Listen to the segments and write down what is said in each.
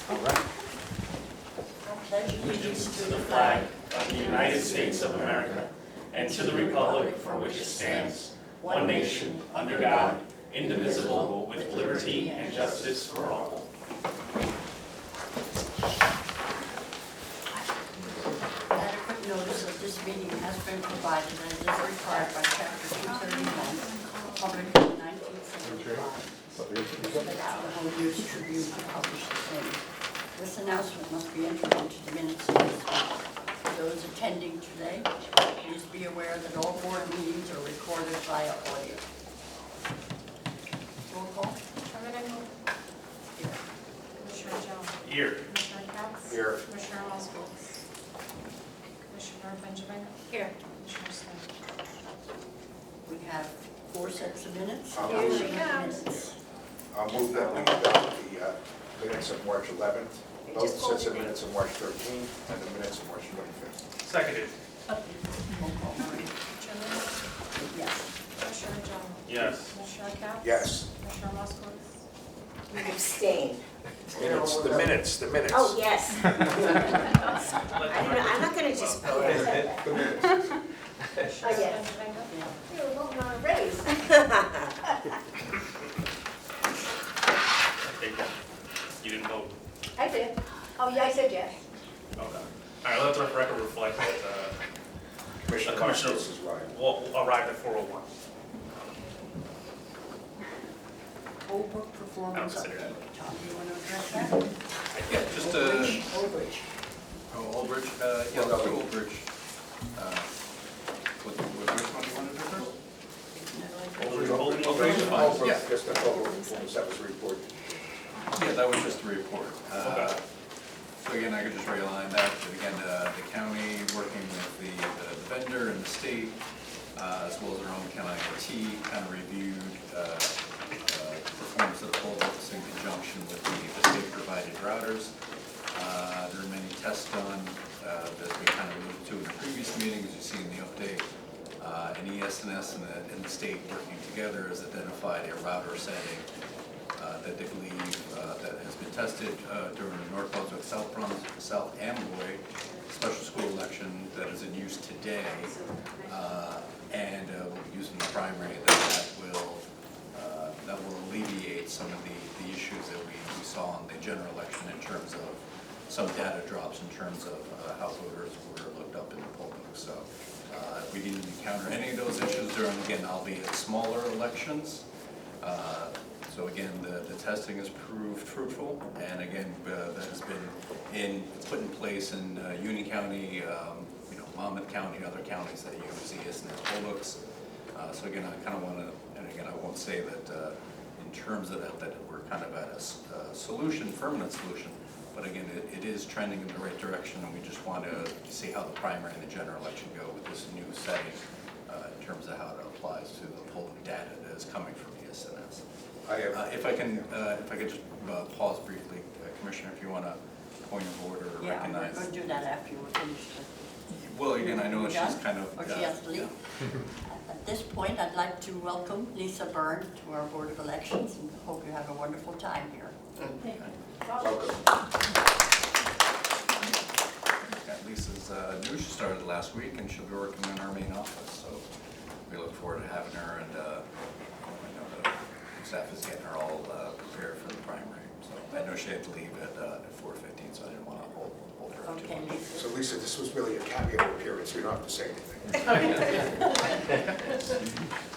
All right. I pledge allegiance to the flag of the United States of America and to the republic for which it stands, one nation, under God, indivisible, with liberty and justice for all. Adequate notice of this meeting has been provided and is required by Chapter 231, public law 1975. The Home News Tribune to publish the same. This announcement must be entered into the minutes of this meeting. For those attending today, please be aware that all board meetings are recorded via audio. Roll call. Chairman Engel. Here. Commissioner Jones. Here. Commissioner Katz. Here. Commissioner Moskowitz. Commissioner Benjamin. Here. Commissioner Smith. We have 4 sets of minutes. Here she Minutes. I'll move that we adopt the minutes of March 11th, both sets of minutes of March 13th, and the minutes of March 25th. Seconded. Roll call, Maureen. Chairman. Yes. Commissioner Jones. Yes. Commissioner Katz. Yes. Commissioner Moskowitz. You abstain. Minutes, the minutes. Oh, yes. I'm not gonna just vote. Oh, Commissioner yes. Benjamin. Yeah. You were voting on a raise. You didn't vote. I did. Oh, yeah, I said yes. Okay. All right, let the record reflect that Commissioner Commissioner- Moskowitz is right. arrived at 4:01. Old book performance I don't consider update. Tom, do you want to address that? Yeah, just Old Bridge. Old Bridge, yeah, let's do Old Bridge. Which one do you want to do first? Yeah. Just a total performance, that was reported. Yeah, that was just a report. So again, I could just realign that, but again, the county working with the vendor and the state, as well as our own county IT, kind of reviewed performance of the poll books in conjunction with the state-provided routers. There are many tests done, as we kind of alluded to in the previous meeting, as you see in the update. And ES&S and the state working together has identified a router setting that they believe that has been tested during the North Brunswick, South Amboy special school election that is in use today, and will be used in the primary. That will alleviate some of the issues that we saw in the general election in terms of some data drops in terms of how voters were looked up in the poll book. So we didn't encounter any of those issues during, again, albeit smaller elections. So again, the testing has proved fruitful, and again, that has been put in place in Union County, Monmouth County, other counties that use ES&S poll books. So again, I kind of want to, and again, I won't say that in terms of that we're kind of at a solution, permanent solution, but again, it is trending in the right direction, and we just want to see how the primary and the general election go with this new setting in terms of how it applies to the poll data that is coming from ES&S. If I could just pause briefly, Commissioner, if you want to point of order or Yeah, recognize. we're going to do that after we're finished. Well, again, I know that she's Done? kind of. Or she has to leave? At this point, I'd like to welcome Lisa Byrne to our Board of Elections, and hope you have a wonderful time here. Welcome. Lisa's new. She started last week, and she'll be working in our main office. So we look forward to having her, and I know the staff is getting her all prepared for the primary. So I know she had to leave at 4:15, so I didn't want to hold her up too Okay, much. Lisa. So Lisa, this was really a cameo appearance, we don't have to say anything.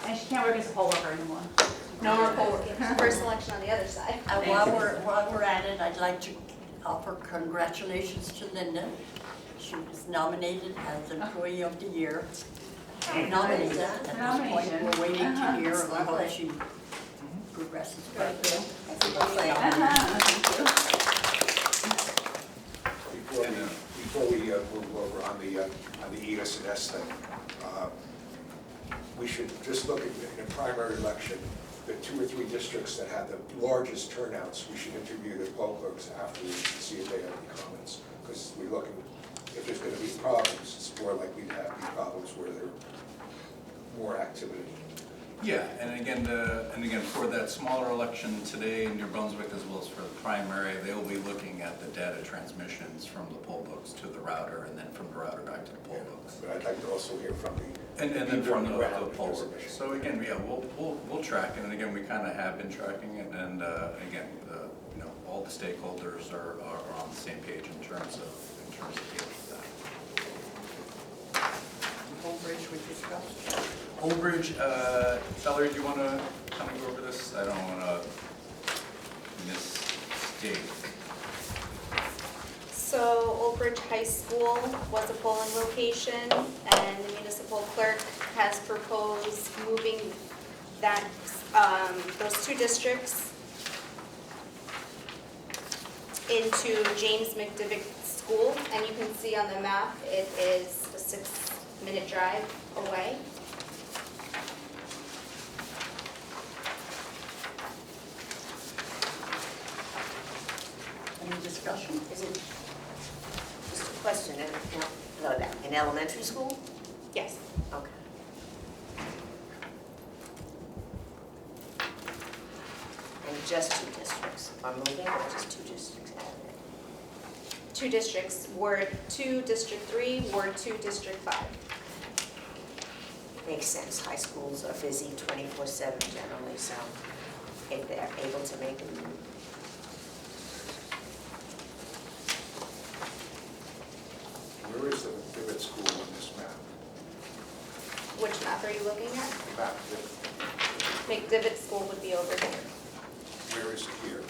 And she can't work as a poll worker anymore. No more poll workers. First election on the other side. While we're at it, I'd like to offer congratulations to Linda. She was nominated as Employee of the Year. Nominated. At this point, Nomination. we're waiting to hear how she progresses. Right there. Before we move over on the ES&S thing, we should just look at in a primary election, the 2 or 3 districts that had the largest turnouts. We should interview the poll clerks afterwards to see if they have any comments. Because we're looking, if there's going to be problems, it's more likely to have these problems where there's more activity. Yeah, and again, for that smaller election today in New Brunswick as well as for the primary, they will be looking at the data transmissions from the poll books to the router and then from the router back to the poll books. But I'd like to also hear from the. And then people from on the ground if poll there's an books. issue. So again, yeah, we'll track it, and again, we kind of have been tracking it, and again, you know, all the stakeholders are on the same page in terms of dealing with that. Whole bridge we discussed. Old Bridge, Valerie, do you want to kind of go over this? I don't want to misstate. So Old Bridge High School was a polling location, and the municipal clerk has proposed moving that, those two districts into James McDivitt School, and you can see on the map, it is a 6-minute drive away. Any discussion? Is it, just a question, in elementary school? Yes. Okay. And just 2 districts are moving, or just 2 districts out of it? 2 districts, Ward 2, District 3, Ward 2, District 5. Makes sense, high schools are busy 24/7 generally, so if they're able to make a move. Where is the McDivitt School on this map? Which map are you looking at? The map, McDivitt School would be over here. where is it here?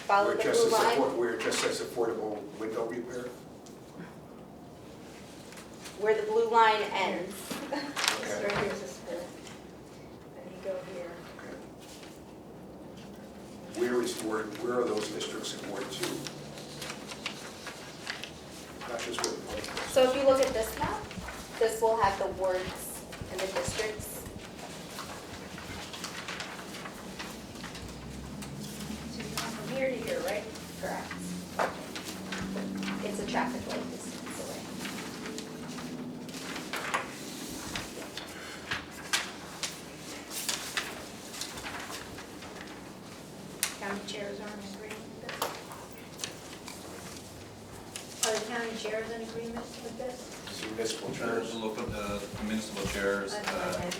Follow the blue line, Where it just says affordable window repair? where the blue line ends. Okay. Right here's a split. And you go here. Okay. Where are those districts in Ward 2? Not just where the poll is. So if you look at this map, this will have the wards and the districts. So you come from here to here, right? Correct. It's a traffic light distance away. County chairs are in agreement with this? Are the county chairs in agreement with this? It's municipal The chairs. local, the municipal chairs, That's what I had.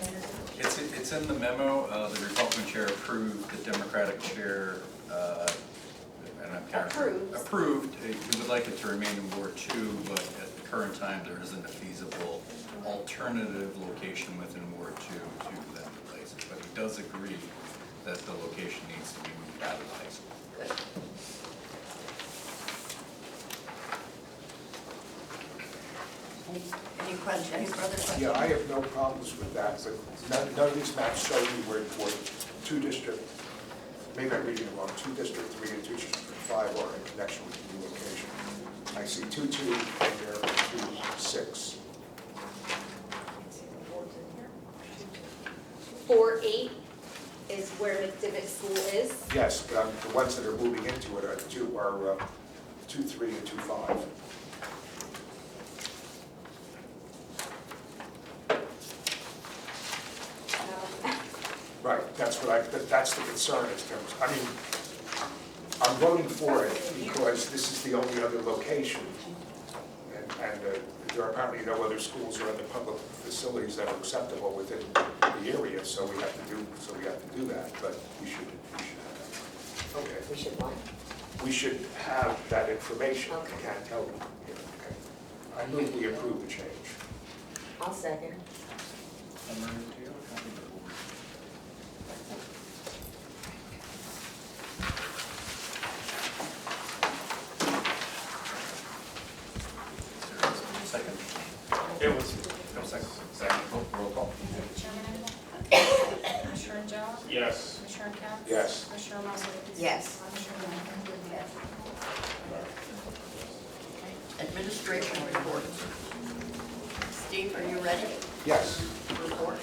it's in the memo, the Republican chair approved, the Democratic chair, and I'm counting. Approved. Approved, he would like it to remain in Ward 2, but at the current time, there isn't a feasible alternative location within Ward 2 to them places. But he does agree that the location needs to be moved out of the high school. Good. Any questions, any further questions? Yeah, I have no problems with that, but none of these maps show you where 2 district, maybe I'm reading it wrong, 2 District 3 and 2 District 5 are in connection with the new location. I see 2-2 and there, 2-6. 4-8 is where McDivitt School is. Yes, but the ones that are moving into it are 2-3 and 2-5. Right, that's the concern is terms, I mean, I'm voting for it because this is the only other location. And there are apparently no other schools or other public facilities that are acceptable within the area, so we have to do that, but we should have that. Okay. We should what? We should have that information. Okay. I can't tell them. Yeah, okay. I move we approve the change. I'll second. Second? It was, No, second. Second, roll call. Chairman? Commissioner Jones? yes. Commissioner Kemp? Yes. Commissioner Muscle? Yes. Commissioner Lennon? Yes. Administration reports. Steve, are you ready? Yes. Report.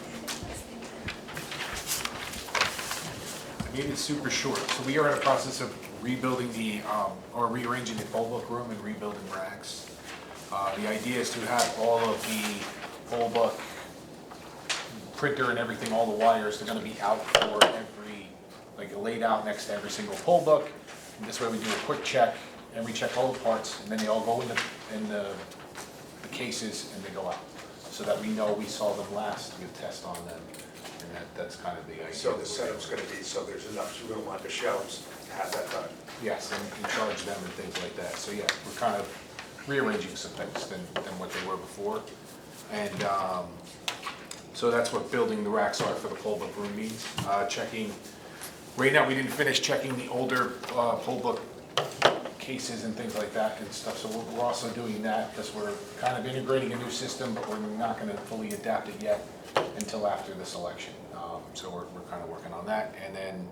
I made it super short. So we are in the process of rebuilding or rearranging the poll book room and rebuilding racks. The idea is to have all of the poll book printer and everything, all the wires, they're gonna be out for every, like laid out next to every single poll book. And this way we do a quick check, and we check all the parts, and then they all go in the cases and they go out. So that we know we saw them last, we test on them, and that's kind of the idea. So the setup's gonna be, so there's enough room on the shelves to have that done. Yes, and charge them and things like that. So yeah, we're kind of rearranging some things than what they were before. And so that's what building the racks are for the poll book room means. Checking, right now we didn't finish checking the older poll book cases and things like that and stuff. So we're also doing that because we're kind of integrating a new system, but we're not going to fully adapt it yet until after this election. So we're kind of working on that. And then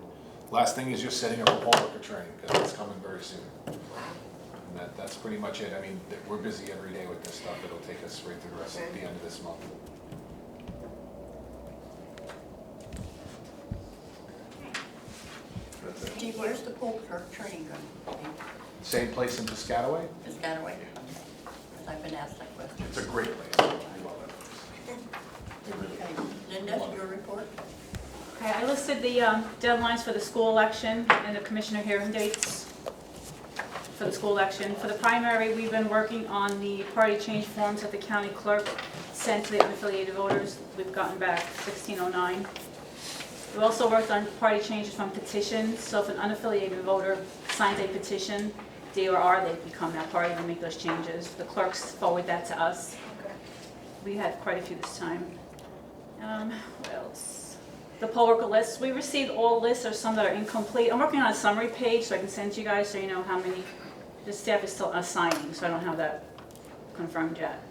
last thing is just setting up a poll worker training because it's coming very soon. And that's pretty much it. I mean, we're busy every day with this stuff. It'll take us right through the rest of the end of this month. Steve, where's the poll clerk training going to be? Same place in Piscataway? Piscataway? Because I've been asked that question. It's a great place. I love it. Okay, Linda, your report? Okay, I listed the deadlines for the school election and the commissioner hearing dates for the school election. For the primary, we've been working on the party change forms that the county clerk sent to the unaffiliated voters. We've gotten back 1609. We also worked on party changes from petitions. So if an unaffiliated voter signs a petition, D or R, they become that party and make those changes. The clerks forward that to us. We had quite a few this time. What else? The poll worker lists. We received all lists. There's some that are incomplete. I'm working on a summary page so I can send to you guys so you know how many. The staff is still assigning, so I don't have that confirmed yet.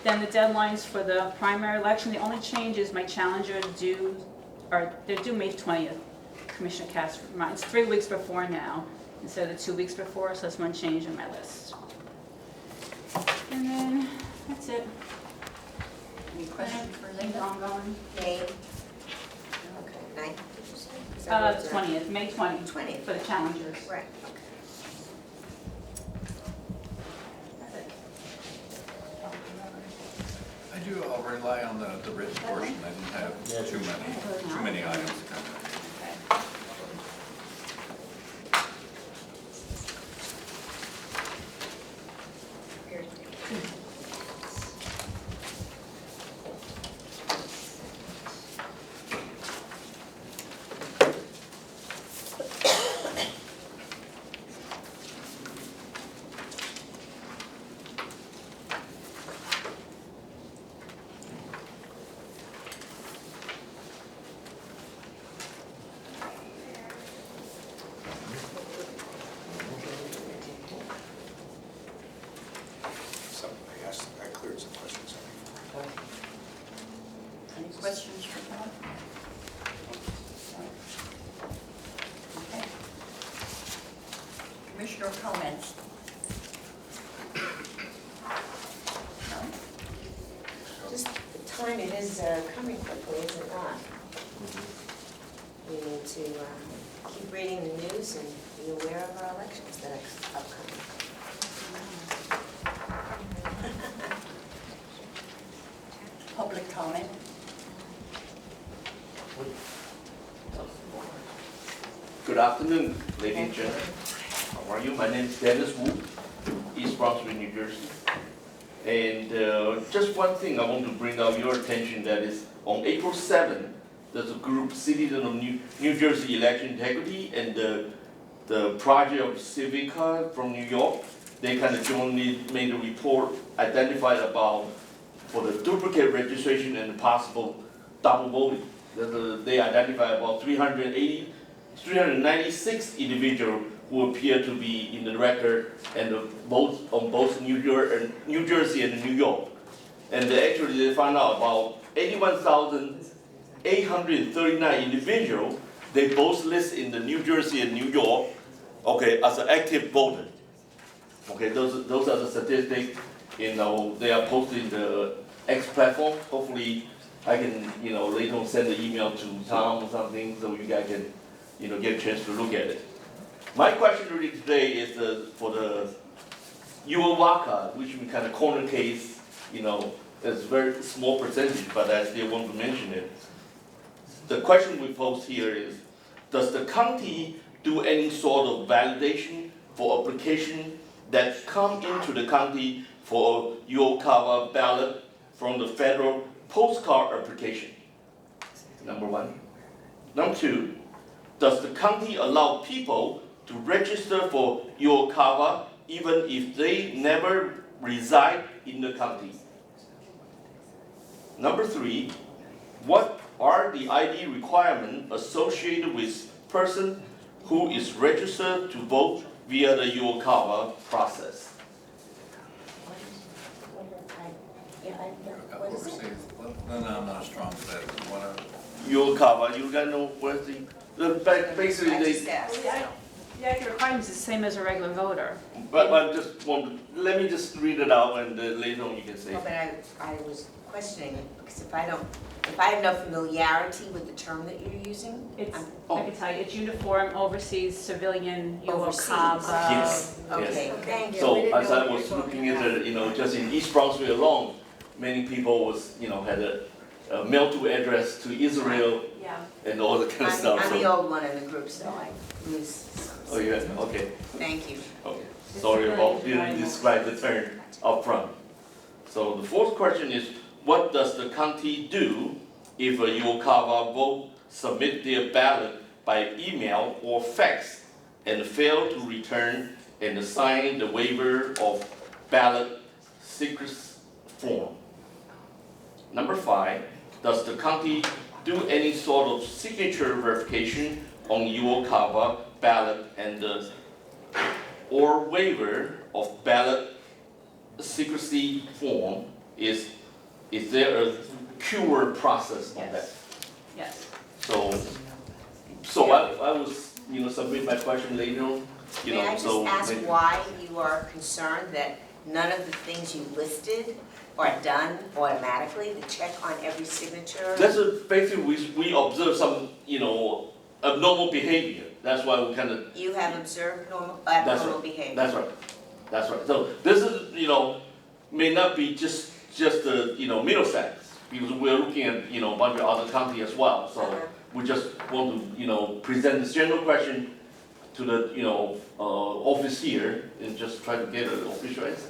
Then the deadlines for the primary election. The only change is my challenger they're due May 20th. Commissioner Cass reminds 3 weeks before now instead of the 2 weeks before, so that's one change in my list. And then that's it. Any questions for Linda? Ongoing. May, okay, 9th, did you say? Is that what it's 20th, May 20th. 20th. For the challengers. Right, okay. That's it. I do, I'll rely on the written portion. I didn't have too many items. Okay. I cleared some questions up before. Any questions for Bob? Okay. Commissioner comments? No? Just the time, it is coming quickly, is it not? We need to keep reading the news and be aware of our elections that are upcoming. Public comment? Good afternoon, ladies and gentlemen. How are you? My name is Dennis Wu, East Brunswick, New Jersey. And just one thing I want to bring out your attention, that is on April 7th, there's a group, Citizen of New Jersey Election Integrity and the Project of Civica from New York. They kind of jointly made a report, identified about for the duplicate registration and possible double voting. They identified about 396 individuals who appear to be in the record and vote on both New Jersey and New York. And actually they found out about 81,839 individuals, they both list in the New Jersey and New York, okay, as an active voter. Okay, those are the statistics. They are posted in the X platform. Hopefully, I can, later on send an email to Tom or something so you guys can, get a chance to look at it. My question really today is for the UOWACA, which we kind of corner case, It's a very small percentage, but I still want to mention it. The question we pose here is, does the county do any sort of validation for application that come into the county for Uokawa ballot from the federal postcard application? Number one. Number two, does the county allow people to register for Uokawa even if they never reside in the county? Number three, what are the ID requirements associated with person who is registered to vote via the Uokawa process? What is it? No, I'm not as strong as that. Uokawa, you gotta know where's basically I they, just asked. The ID requirements is the same as a regular voter. but I just want to, let me just read it out and later on you can say. No, but I was questioning it, because if I have no familiarity with the term that you're using, It's, I'm- I can tell you, it's uniform, overseas, civilian, Overseas. Uokawa. Yes. okay, thank you. So as I was looking at it, just in East Brunswick alone, many people was, had a mail-to address to Israel Yeah. and all that kind of stuff. I'm the So- old one in the group, so I lose some. Oh, yeah, okay, Thank you. okay. Sorry about didn't describe the term up front. So the fourth question is, what does the county do if a Uokawa vote submit their ballot by email or fax and fail to return and sign the waiver of ballot secrets form? Number five, does the county do any sort of signature verification on Uokawa ballot and or waiver of ballot secrecy form? Is there a QR process on that? Yes. So I was, submit my question later on, May I just so. ask maybe- why you are concerned that none of the things you listed are done automatically, the check on every signature? That's basically, we observe some, abnormal behavior. That's why we kind of, You have observed That's abnormal right. behavior? that's right. That's right. So this is, may not be just the, Middlesex, because we're looking at, a bunch of other counties as well. So Uh-huh. we just want to, present this general question to the, office here and just try to get an official answer.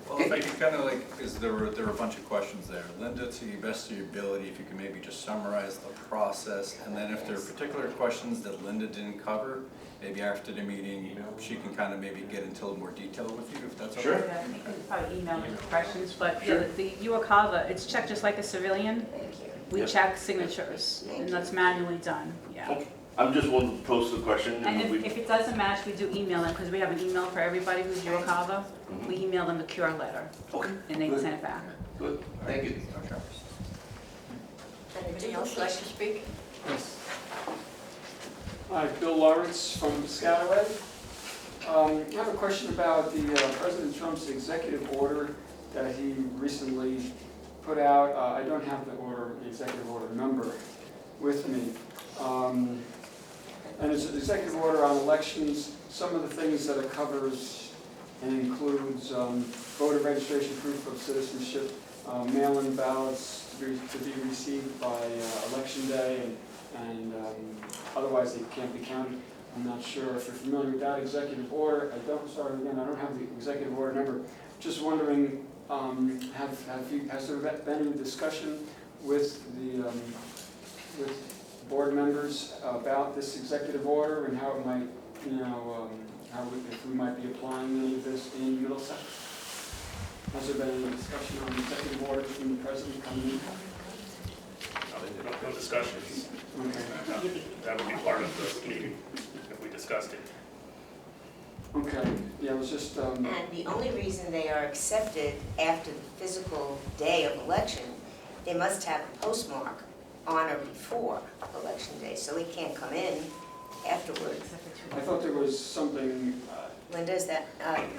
Well, if I could kind of because there were a bunch of questions there. Linda, to the best of your ability, if you could maybe just summarize the process, and then if there are particular questions that Linda didn't cover, maybe after the meeting, she can kind of maybe get into a little more detail with you, if that's okay. Sure. Yeah, you can probably email me the questions, but Sure. the Uokawa, it's checked just like a civilian. Thank you. We Yep. check signatures, and that's manually done, yeah. Okay. I'm just want to pose the question. And we- if it doesn't match, we do email it, because we have an email for everybody who's Uokawa. Mhm. We email them a QR letter, Okay, and they can send it back. good, thank you. Okay. Anybody else like to speak? Hi, Bill Lawrence from Piscataway. I have a question about the President Trump's executive order that he recently put out. I don't have the executive order number with me. And it's an executive order on elections. Some of the things that it covers and includes voter registration, proof of citizenship, mail-in ballots to be received by election day, and otherwise they can't be counted. I'm not sure if you're familiar with that executive order. I don't have the executive order number. Just wondering, has there been any discussion with the board members about this executive order and how it might, if we might be applying any of this in Middlesex? Has there been any discussion on the executive order from the president coming in? No discussions. Okay. That would be part of the meeting if we discussed it. Okay, yeah, it was just, And the only reason they are accepted after the physical day of election, they must have a postmark on or before election day, so they can't come in afterwards. I thought there was something, Linda, is that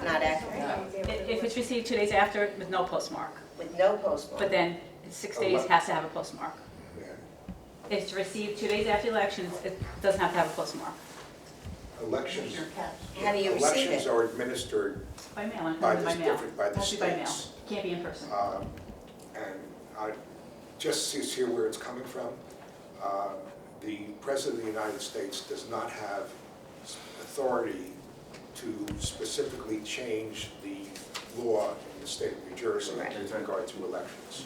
not accurate? If it's received 2 days after, with no postmark, With no postmark? but then 6 days has to have a postmark. If it's received 2 days after elections, it doesn't have to have a postmark. Elections, How do you receive elections it? are administered By mail, by by the mail. different, by the Mostly by mail. states. Can't be in person. and I just hear where it's coming from. The President of the United States does not have authority to specifically change the law in the state of New Jersey Right. with regard to elections.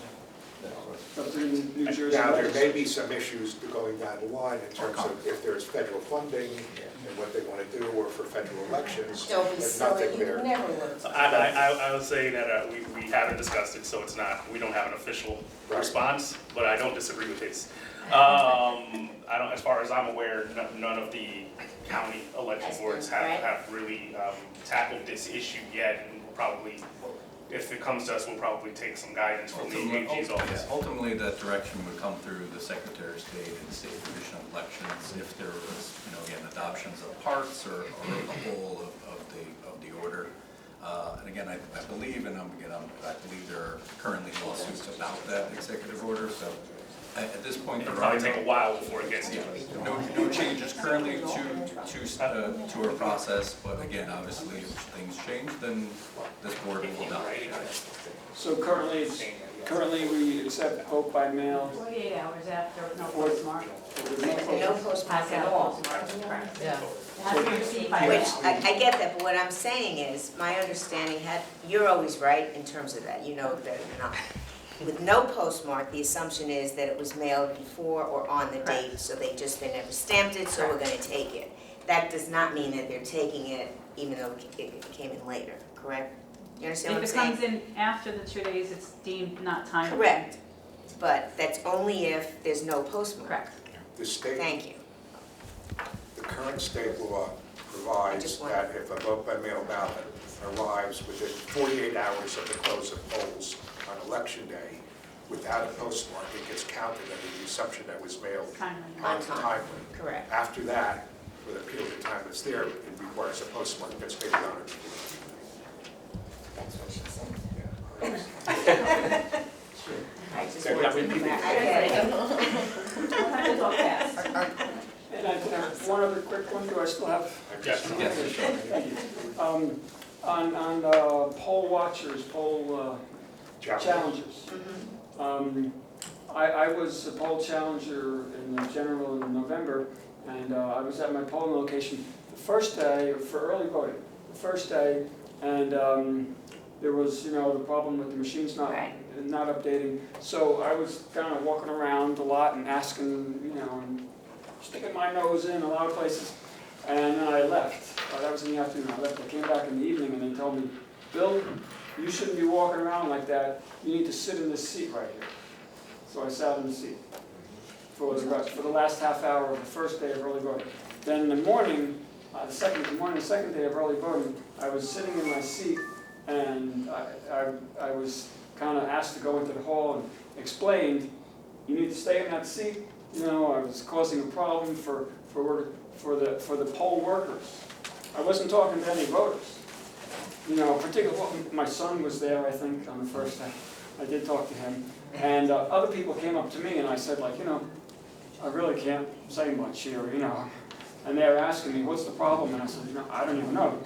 Up to New Jersey. Now, there may be some issues going down the line in terms of if there's federal funding and what they want to do, or for federal elections, Don't be but silly, nothing you there. never looked. I would say that we haven't discussed it, so it's not, we don't have an official Right. response, but I don't disagree with his. I don't, as far as I'm aware, none of the county election boards have really tackled this issue yet, and we'll probably, if it comes to us, we'll probably take some guidance from the AG's office. Ultimately, that direction would come through the Secretary of State and State Division of Elections if there was, again, adoptions of parts or the whole of the order. And again, I believe, and I believe there are currently lawsuits about that executive order, so at this point, It'll there are probably take a while before it gets to us. no changes currently to our process, but again, obviously, if things change, then this board will not. So currently we accept vote by mail. 48 hours after, no postmark. No postmark at all. Yeah. It has to be received by Which, mail. I get that, but what I'm saying is, my understanding you're always right in terms of that, you know better than I. With no postmark, the assumption is that it was mailed before or on the date, so they never stamped it, so we're gonna take it. That does not mean that they're taking it even though it came in later, correct? You understand what I'm If it saying? comes in after the 2 days, it's deemed not timely. Correct, but that's only if there's no postmark. Correct. The state, Thank you. the current state law provides just that if a vote by mail ballot arrives within 48 hours of the close of polls on election day, without a postmark, it gets counted under the assumption that was mailed Timely. On time. timely. Correct. After that, for the period of time it's there, it requires a postmark that's made on it. That's what she said. Yeah. I just Yeah, wanted we to need come back. to- I get it. Don't have to talk fast. And I have one other quick one, do I still have? Yes. Thank you. On poll watchers, poll challengers. I was a poll challenger in the general in November, and I was at my polling location the first day for early voting, the first day, and there was, the problem with the machines not updating. So I was kind of walking around a lot and asking, and sticking my nose in a lot of places, and then I left. That was in the afternoon. I left. I came back in the evening, and they told me, Bill, you shouldn't be walking around like that. You need to sit in this seat right here. So I sat in the seat for the last half hour of the first day of early voting. Then in the morning, the second day of early voting, I was sitting in my seat, and I was kind of asked to go into the hall and explained, you need to stay in that seat. I was causing a problem for the poll workers. I wasn't talking to any voters. Particularly, my son was there, I think, on the first day. I did talk to him. And other people came up to me and I said, I really can't say much here, And they were asking me, what's the problem? And I said, I don't even know.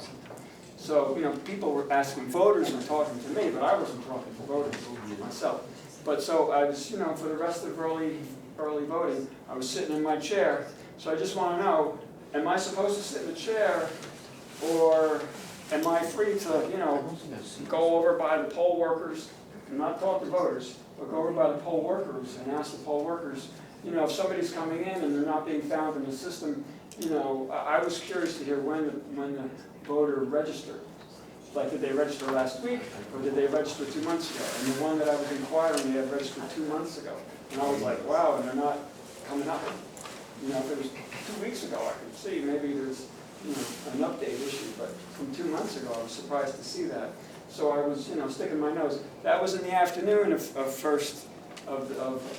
So, people were asking, voters were talking to me, but I wasn't talking to voters myself. But so I was, for the rest of early voting, I was sitting in my chair. So I just want to know, am I supposed to sit in the chair, or am I free to, go over by the poll workers and not talk to voters, but go over by the poll workers and ask the poll workers, if somebody's coming in and they're not being found in the system, I was curious to hear when the voter registered. Like, did they register last week, or did they register 2 months ago? And the one that I was inquiring, they had registered 2 months ago. And I was like, wow, and they're not coming up. If it was 2 weeks ago, I could see maybe there's, an update issue, but from 2 months ago, I was surprised to see that. So I was, sticking my nose. That was in the afternoon of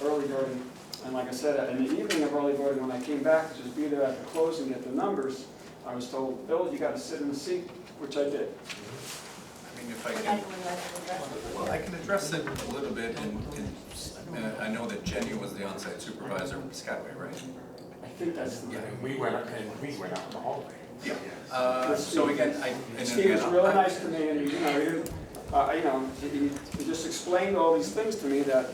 early voting. And like I said, in the evening of early voting, when I came back to just be there at the close and get the numbers, I was told, Bill, you got to sit in the seat, which I did. I mean, if I can, well, I can address it a little bit, and I know that Jenny was the on-site supervisor of Piscataway, right? I think that's the. Yeah. We went out in the hallway. Yeah. So again, Steve was really nice to me, and he You know, he just explained all these things to me that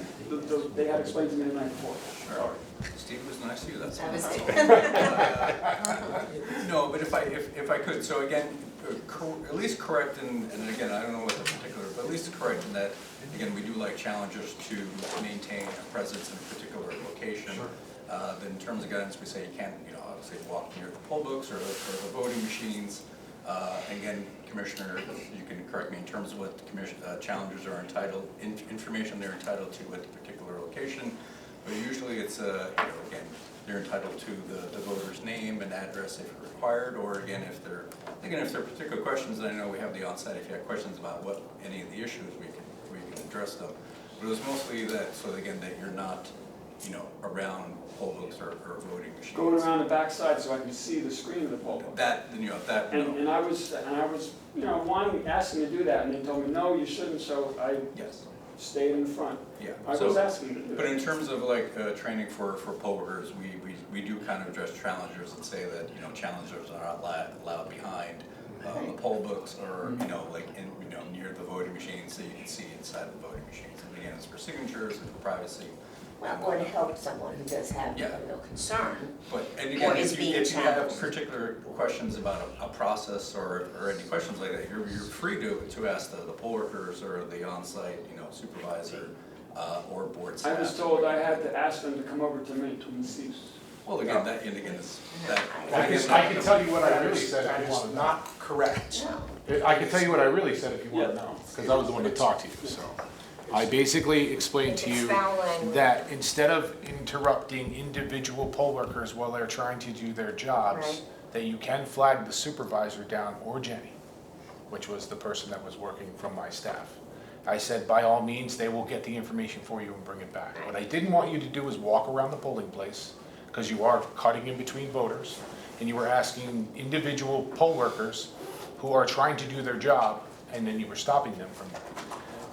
they had explained to me the night before. Sure. Steve was nice to you, that's That was all. it. No, but if I could, so again, at least correct, and again, I don't know what the particular, but at least correct in that, again, we do like challengers to maintain a presence in a particular location. Then in terms of guidance, we say you can't, you know, obviously walk near the poll books or the voting machines. Again, Commissioner, you can correct me in terms of what the challengers are entitled, information they're entitled to at the particular location. But usually it's, you know, again, they're entitled to the voter's name and address if required, or again, if there are particular questions, then I know we have the onsite, if you have questions about what, any of the issues, we can address them. But it was mostly that, so again, that you're not, you know, around poll books or voting machines. Going around the backside so I can see the screen of the poll book. That, you know, that, no. And I was, you know, asking to do that, and they told me, no, you shouldn't, so I Yes, stayed in the front. yeah. I So- was asking to do But it. in terms of like training for poll workers, we do kind of address challengers and say that, you know, challengers are not allowed behind the poll books or, you know, like in, you know, near the voting machines so you can see inside the voting machines. And again, it's for signatures and for privacy. Well, or to help someone who does have Yeah. a real concern. But, and Or again, is if being you have challenged. particular questions about a process or any questions like that, you're free to ask the poll workers or the on-site, you know, supervisor or board I staff. was told I had to ask them to come over to me to receive. Well, again, that, and again, it's, that. I can tell you what I That really is- said if that you is want to know. not correct. No. I can tell you what I really said if you want to Yeah. know, because I was the one that talked to you, so. I basically explained to If it's you foul language. that instead of interrupting individual poll workers while they're trying to do their jobs, Right. that you can flag the supervisor down or Jenny, which was the person that was working from my staff. I said, by all means, they will get the information for you and bring it back. What I didn't want you to do is walk around the polling place, because you are cutting in between voters, and you were asking individual poll workers who are trying to do their job, and then you were stopping them from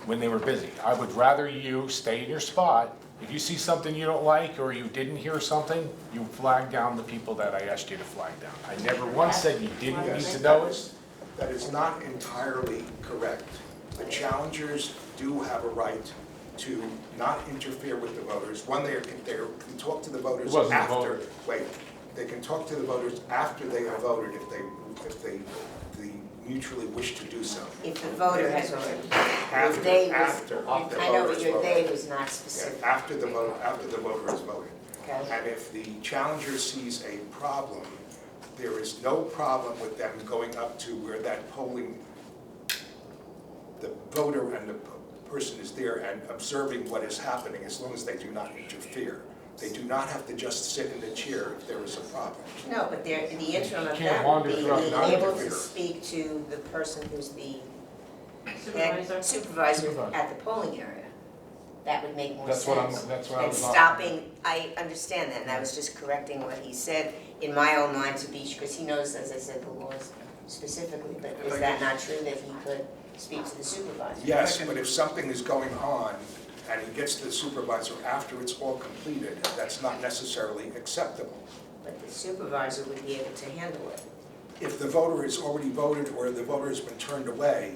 when they were busy. I would rather you stay in your spot. If you see something you don't like, or you didn't hear something, you flag down the people that I asked you to flag down. I never once said you didn't need to know it. That is not entirely correct. The challengers do have a right to not interfere with the voters. One, they can talk to the voters It wasn't a after, voter. wait, they can talk to the voters after they have voted if they mutually wish to do so. If the voter has already. After, They was- after the I know, voter but has your voted. they was not Yeah, specific. after the voter has voted. Okay. And if the challenger sees a problem, there is no problem with them going up to where that polling, the voter and the person is there and observing what is happening, as long as they do not interfere. They do not have to just sit in the chair if there is a problem. No, but they're, in the interim of Can't that wander would be throughout being the able night. to speak to the person who's the Supervisor. supervisor Supervisor. at the polling area. That would make more That's sense. that's what I And was. stopping, I understand that, and I was just correcting what he said in my own mind to be, because he knows, as I said, the laws specifically, but is that not true that he could speak to the supervisor? Yes, but if something is going on and he gets to the supervisor after it's all completed, that's not necessarily acceptable. But the supervisor would be able to handle it. If the voter has already voted or the voter has been turned away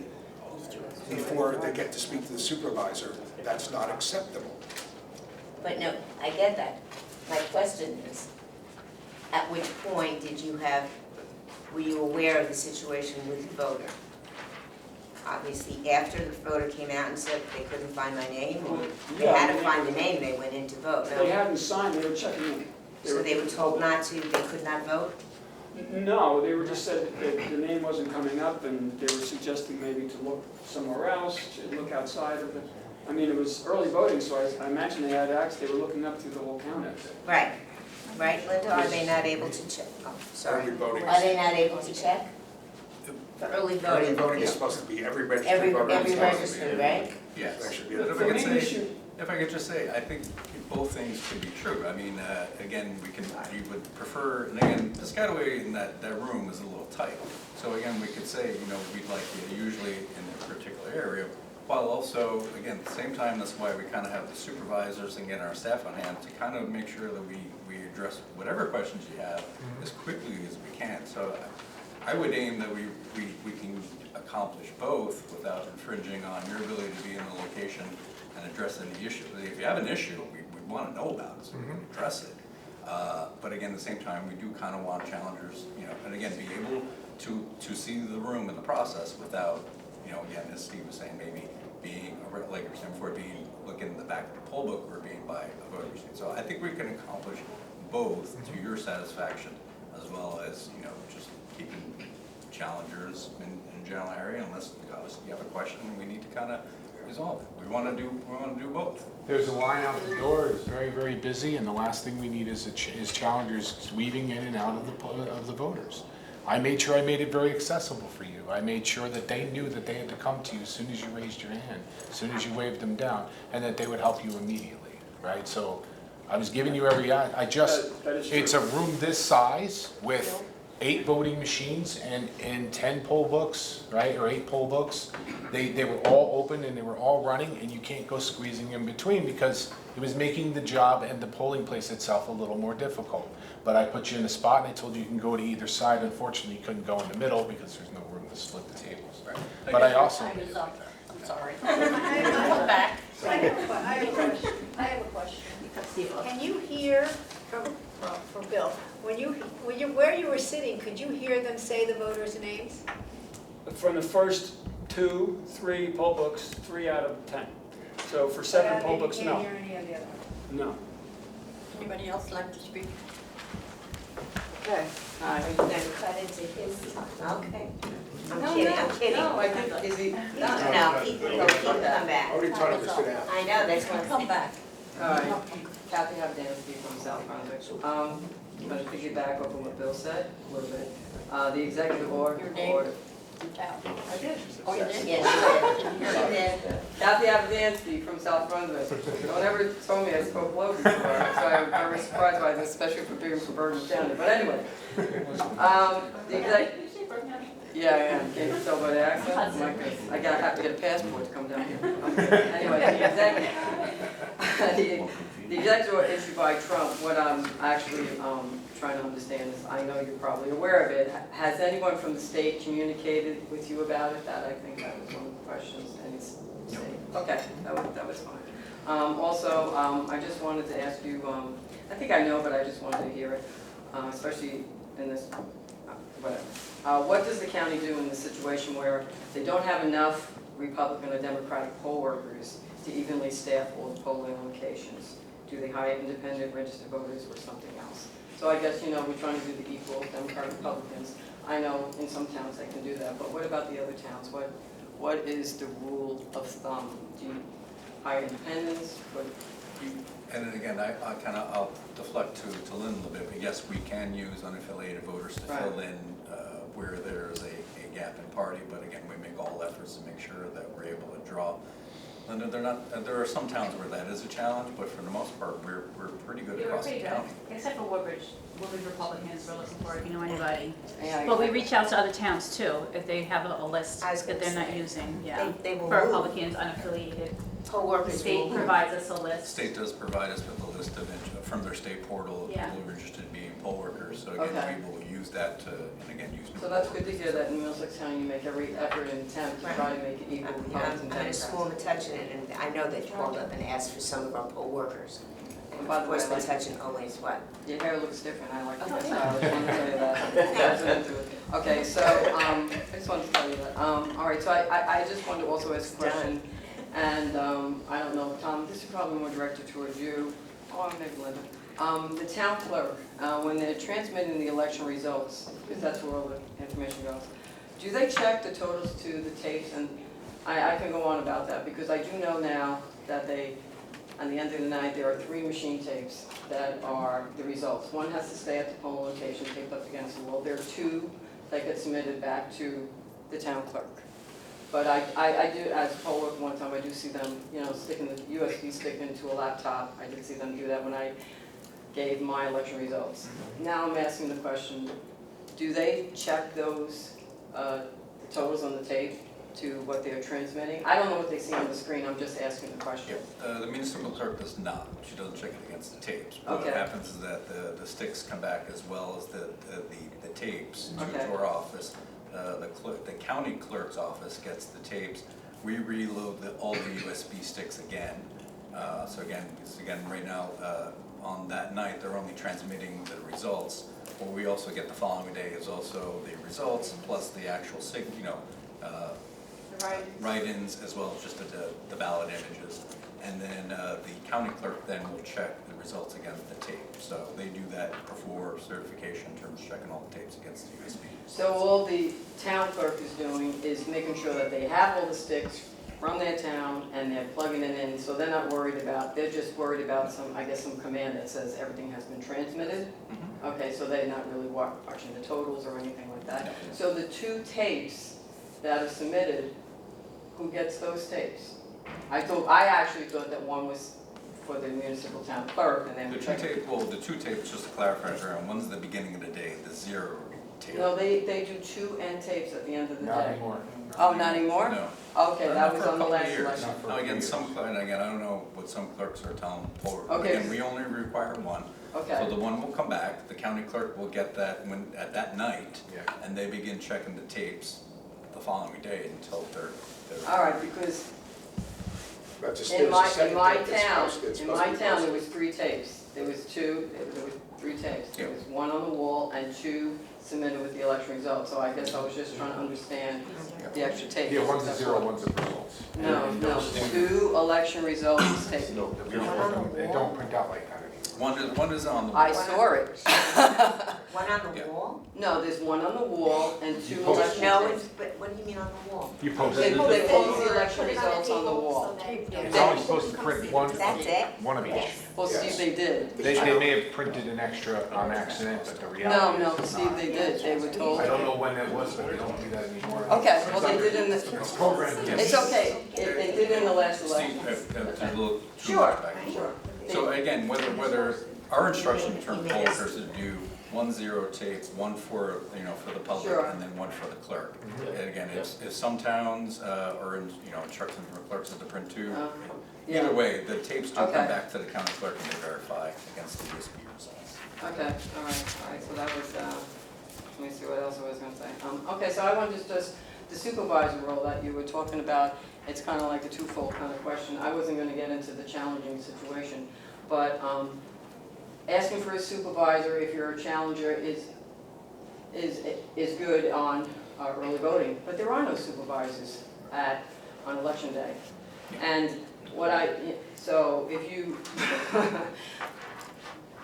before they get to speak to the supervisor, that's not acceptable. But no, I get that. My question is, at which point were you aware of the situation with the voter? Obviously, after the voter came out and said they couldn't find my name, or they had to find the name, they went in to vote. They hadn't signed, they were checking in. So they were told not to, they could not vote? No, they were just said that the name wasn't coming up, and they were suggesting maybe to look somewhere else, to look outside of it. I mean, it was early voting, so I imagine they had access, they were looking up through the whole county. Right, right, Linda, are they not able to check? Oh, sorry. Early voting. Are they not able to check? For early Early voting? voting is supposed to be every registered Every voter. is supposed to be- registered, right? Yes. That should be But a- if The I main could say, issue, if I could just say, I think both things could be true. I mean, again, you would prefer, and again, Piscataway in that room is a little tight. So again, we could say, you know, we'd like you usually in a particular area, while also, again, at the same time, that's why we kind of have the supervisors and get our staff on hand to kind of make sure that we address whatever questions you have as quickly as we can. So I would aim that we can accomplish both without infringing on your ability to be in the location and address any issue. If you have an issue, we want to know about it, so we can address it. But again, at the same time, we do kind of want challengers, and again, be able to see the room in the process without, again, as Steve was saying, maybe being, like you were saying before, looking in the back of the poll book or being by a voter machine. So I think we can accomplish both to your satisfaction, as well as, just keeping challengers in general area, unless you have a question, we need to kind of resolve it. We want to do both. There's a line out the door, it's very, very busy, and the last thing we need is challengers weaving in and out of the voters. I made sure I made it very accessible for you. I made sure that they knew that they had to come to you as soon as you raised your hand, as soon as you waved them down, and that they would help you immediately, right? So I was giving you every, that is true. It's a room this size with 8 voting machines and 10 poll books, right, or 8 poll books. They were all open and they were all running, and you can't go squeezing in between because it was making the job and the polling place itself a little more difficult. But I put you in a spot and I told you you can go to either side. Unfortunately, you couldn't go in the middle because there's no room to split the tables. Right. But I also Time is up. I'm sorry. Come back. I have a question. Can you hear from Bill, where you were sitting, could you hear them say the voters' names? From the first 2, 3 poll books, 3 out of 10. So for 7 poll books, You no. can't hear any of the other ones? No. Anybody else like to speak? Okay. Are you gonna cut into his, okay. I'm kidding. No, I think, Is he? No, keep come back. Already tried to sit down. I know, that's what I'm Come saying. back. All right, Kathy Hopdansky from South Brunswick. I'm going to piggyback off of what Bill said a little bit. The executive order. Your name? I did. Oh, you did? Yes, you did. Kathy Hopdansky from South Brunswick. No one ever told me I spoke low before, so I was surprised by this, especially for being from Bergen County. But anyway, the executive. Yeah, I am. Can't you tell by the accent? Oh my goodness. I have to get a passport to come down here. Anyway, the executive order issued by Trump, what I'm actually trying to understand is, I know you're probably aware of it. Has anyone from the state communicated with you about it? That, I think that was one of the questions. Any state? Okay, that was fine. Also, I just wanted to ask you, I think I know, but I just wanted to hear it, especially in this, whatever. What does the county do in the situation where they don't have enough Republican or Democratic poll workers to evenly staff all the polling locations? Do they hire independent registered voters or something else? So I guess, we're trying to do the equal Democratic Republicans. I know in some towns they can do that, but what about the other towns? What is the rule of thumb? Do you hire independents? And then again, I'll deflect to Lynn a little bit, but yes, we can use unaffiliated voters to fill in where there's a gap in party, but again, we make all efforts to make sure that we're able to draw. Linda, there are some towns where that is a challenge, but for the most part, we're pretty good Yeah, we're across the pretty good, county. except for Woodbridge. Woodbridge Republicans, we're looking for, anybody. Yeah, But we reach out to other towns too, if they have a list I was that gonna they're not say, using, yeah. They will For move. Republicans, unaffiliated. Poll The workers will state move. provides us a The list. state does provide us with a list from their state portal of Yeah. people who are interested in being poll workers. So again, Okay. we will use that to, and again, use. So that's good to hear that in Middlesex County you make every effort and attempt to try to make it equal Republicans and I'm going to Democrats. swarm and touch it, and I know they called up and asked for some of our poll workers. And By the of course, way, we're touching always what? Your hair looks different, I like Oh, that, so yeah. I just wanted to tell you that. That's what I'm doing. Okay, so, I just wanted to tell you that. All right, so I just wanted to also ask a question, and I don't know, Tom, this is probably more directed towards you, or maybe Linda. The town clerk, when they're transmitting the election results, because that's where all the information goes, do they check the totals to the tapes? And I can go on about that, because I do know now that on the end of the night, there are 3 machine tapes that are the results. One has to stay at the polling location, taped up against the wall. There are 2 that get submitted back to the town clerk. But I do, as a poll worker one time, I do see them, sticking the USB stick into a laptop. I did see them do that when I gave my election results. Now I'm asking the question, do they check those the totals on the tape to what they're transmitting? I don't know what they see on the screen, I'm just asking the question. The municipal clerk does not. She doesn't check it against the tapes. What Okay. happens is that the sticks come back as well as the tapes Okay. to our office. the county clerk's office gets the tapes, we reload all the USB sticks again. So again, right now, on that night, they're only transmitting the results. What we also get the following day is also the results, plus the actual write-ins, as well as just the ballot images. And then the county clerk then will check the results against the tape. So they do that before certification in terms of checking all the tapes against the USB. So all the town clerk is doing is making sure that they have all the sticks from their town and they're plugging it in, so they're not worried about, they're just worried about some command that says everything has been transmitted. Okay, so they're not really watching the totals or anything like that. So the 2 tapes that are submitted, who gets those tapes? I actually thought that one was for the municipal town clerk, and then The two tapes, just to clarify, one's the beginning of the day, the 0 tape. No, they do 2 end tapes at the end of the day. Not anymore. Oh, not anymore? No. Okay, that was on the last years. election. Now again, I don't know what some clerks are telling forward. Okay. Again, we only require 1. Okay. So the 1 will come back, the county clerk will get that at that night, Yeah. and they begin checking the tapes the following day until they're. All right, because But just in there's a my second town, tape that's supposed to be there posted. was 3 tapes. There was 3 tapes. There Yeah. was 1 on the wall and 2 submitted with the election results. So I guess I was just trying to understand the extra tapes. Yeah, one's a 0, one's a results. No, 2 election results tapes. No, they don't print out like that anymore. One is on the. I saw it. One on the Yeah. wall? No, there's 1 on the wall and 2 You post- election No, tapes. but what do you mean on the wall? You post They it. post the election results on the wall. It's only supposed to print one of each. Well, Steve, they did. They may have printed an extra on accident, but the reality No, is it's Steve, not. they did. They were told. I don't know when that was, but they don't do that anymore. Okay, well, they did in the, It's programmed. it's okay. They did in the last election. Steve, a little too Sure, much back and forth. sure. So again, whether our instruction to poll workers is to do 1 0 tapes, 1 for the public, Sure. and then 1 for the clerk. And again, if some towns are instructing for clerks to print 2, Yeah. either way, the tapes do come Okay. back to the county clerk and they verify against the USB results. Okay, all right, so that was, let me see what else I was gonna say. Okay, so I wanted to just, the supervisor role that you were talking about, it's kind of like a twofold kind of question. I wasn't gonna get into the challenging situation, but, asking for a supervisor if you're a challenger is good on early voting, but there are no supervisors on election day. And so if you,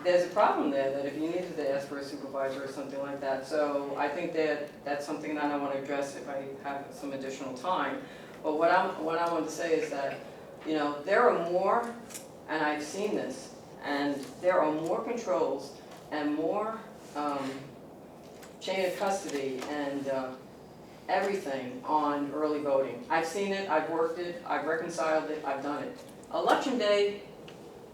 there's a problem there that if you needed to ask for a supervisor or something like that. So I think that's something that I want to address if I have some additional time. But what I want to say is that, there are more, and I've seen this, and there are more controls and more chain of custody and everything on early voting. I've seen it, I've worked it, I've reconciled it, I've done it. Election day,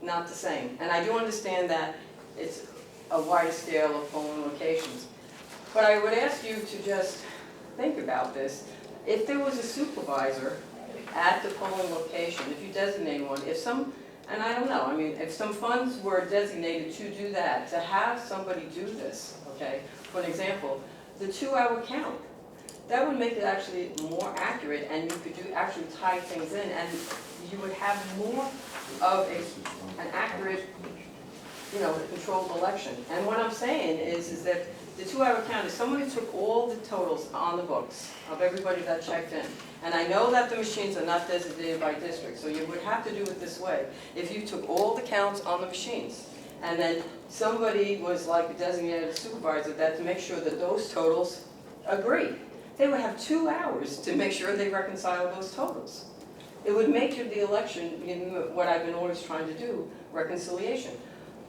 not the same. And I do understand that it's a wide scale of polling locations. But I would ask you to just think about this. If there was a supervisor at the polling location, if you designate one, and I don't know, if some funds were designated to do that, to have somebody do this, okay? For an example, the 2-hour count, that would make it actually more accurate, and you could actually tie things in, and you would have more of an accurate, controlled election. And what I'm saying is that the 2-hour count, if somebody took all the totals on the books of everybody that checked in, and I know that the machines are not designated by district, so you would have to do it this way. If you took all the counts on the machines, and then somebody was like a designated supervisor to make sure that those totals agree, they would have 2 hours to make sure they reconcile those totals. It would make the election, what I've been always trying to do, reconciliation.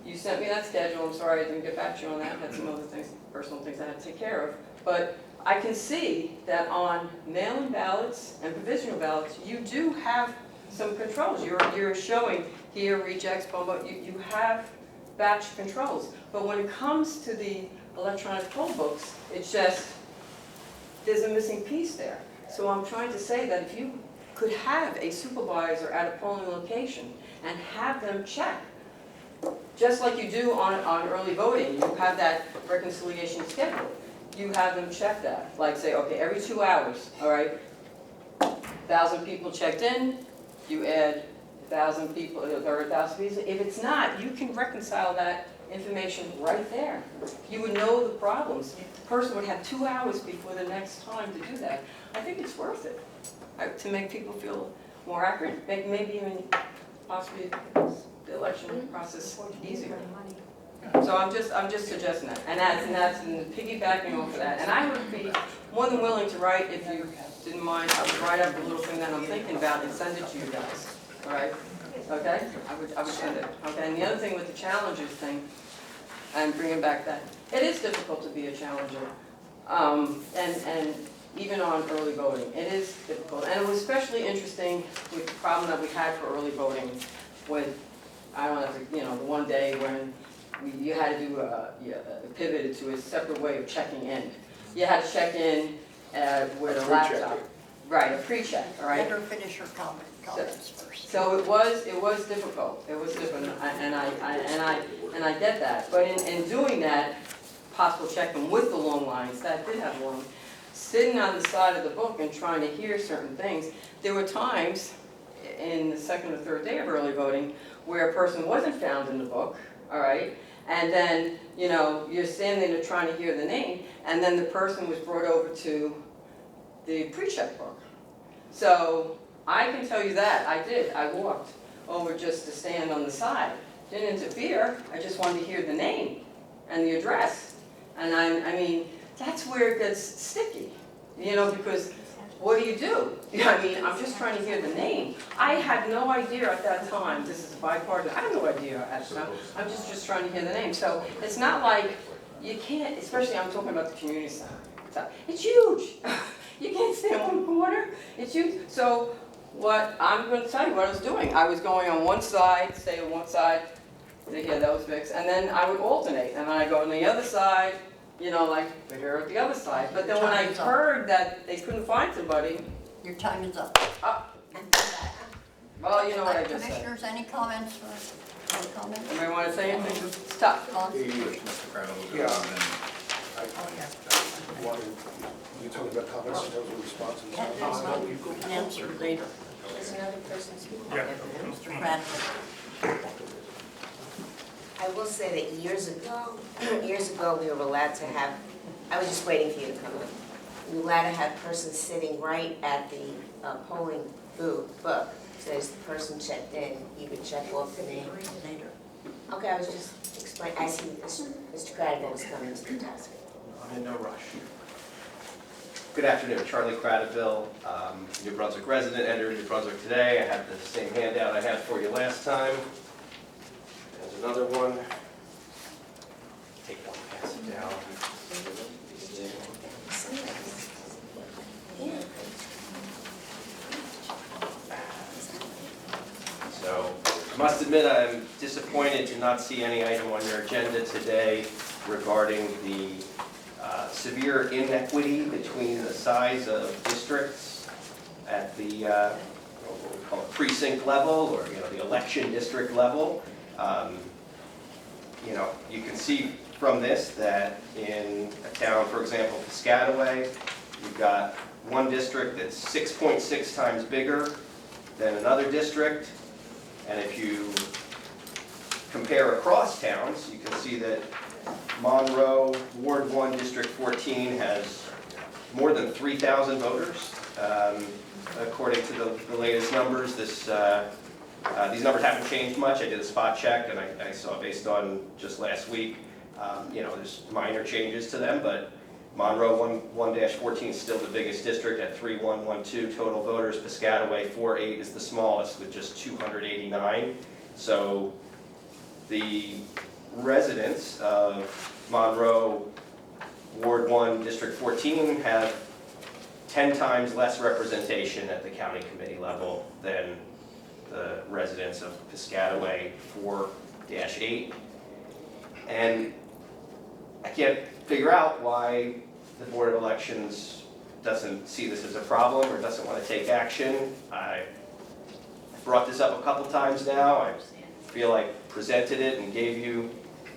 You sent me that schedule, I'm sorry I didn't get back to you on that, I had some other things, personal things I had to take care of. But I can see that on mail-in ballots and provisional ballots, you do have some controls. You're showing here rejects, you have batch controls. But when it comes to the electronic poll books, it's just, there's a missing piece there. So I'm trying to say that if you could have a supervisor at a polling location and have them check, just like you do on early voting, you have that reconciliation schedule. you have them check that, like say, okay, every 2 hours, all right? 1,000 people checked in, you add 1,000 people, or 1,000 people. If it's not, you can reconcile that information right there. You would know the problems. The person would have 2 hours before the next time to do that. I think it's worth it, to make people feel more accurate, maybe even possibly the election process easier. So I'm just suggesting that, and that's piggybacking off of that. And I would be more than willing to write, if you didn't mind, I would write up a little thing that I'm thinking about and send it to you guys, all right? Okay? I would send it, okay? And the other thing with the challengers thing, and bringing back that, it is difficult to be a challenger. And even on early voting, it is difficult. And it was especially interesting with the problem that we had for early voting with, I don't know, the one day when you had to do pivoted to a separate way of checking in. You had to check in with a laptop. Right, a pre-check, all right? Let her finish her comments first. So it was difficult. It was difficult, and I get that. But in doing that, possible checking with the long lines that did have long, sitting on the side of the book and trying to hear certain things, there were times in the second or third day of early voting where a person wasn't found in the book, all right? And then, you're standing there trying to hear the name, and then the person was brought over to the pre-check book. So I can tell you that, I did. I walked over just to stand on the side. Didn't interfere, I just wanted to hear the name and the address. And I mean, that's where it gets sticky, because what do? I'm just trying to hear the name. I had no idea at that time, this is bipartisan, I had no idea at the time. I'm just trying to hear the name. So it's not like, you can't, especially I'm talking about the community center. It's huge. You can't stay in one corner. It's huge. So what I'm going to tell you what I was doing. I was going on one side, stay on one side to hear those mix, and then I would alternate. And then I go on the other side, like to hear the other side. But then when I heard that they couldn't find somebody. Your time is up. Well, you know what I just said. Commissioners, any comments? Anybody want to say anything? It's tough. Mr. Crowder will go Yeah. on and You're talking about comments in terms of responses? You can answer later. There's another person speaking. Yeah. Mr. Craddock. I will say that years ago, we were allowed to have, I was just waiting for you to come in. We were allowed to have persons sitting right at the polling book. So as the person checked in, you would check off the name. Later. Okay, I was just explaining, I see Mr. Craddock was coming to the task. I'm in no rush. Good afternoon, Charlie Cradaville, New Brunswick resident, entered New Brunswick today. I have the same handout I had for you last time. There's another one. Take one, pass it down. So, I must admit I'm disappointed to not see any item on your agenda today regarding the severe inequity between the size of districts at the what we call precinct level, or the election district level. You can see from this that in a town, for example, Piscataway, you've got one district that's 6.6 times bigger than another district, and if you compare across towns, you can see that Monroe, Ward 1, District 14 has more than 3,000 voters. According to the latest numbers, these numbers haven't changed much. I did a spot check, and I saw based on just last week, there's minor changes to them, but Monroe 1-14 is still the biggest district at 3,112 total voters. Piscataway 4.8 is the smallest with just 289. So the residents of Monroe, Ward 1, District 14 have 10 times less representation at the county committee level than the residents of Piscataway 4-8. And I can't figure out why the Board of Elections doesn't see this as a problem or doesn't want to take action. I brought this up a couple times now. I feel like presented it and gave you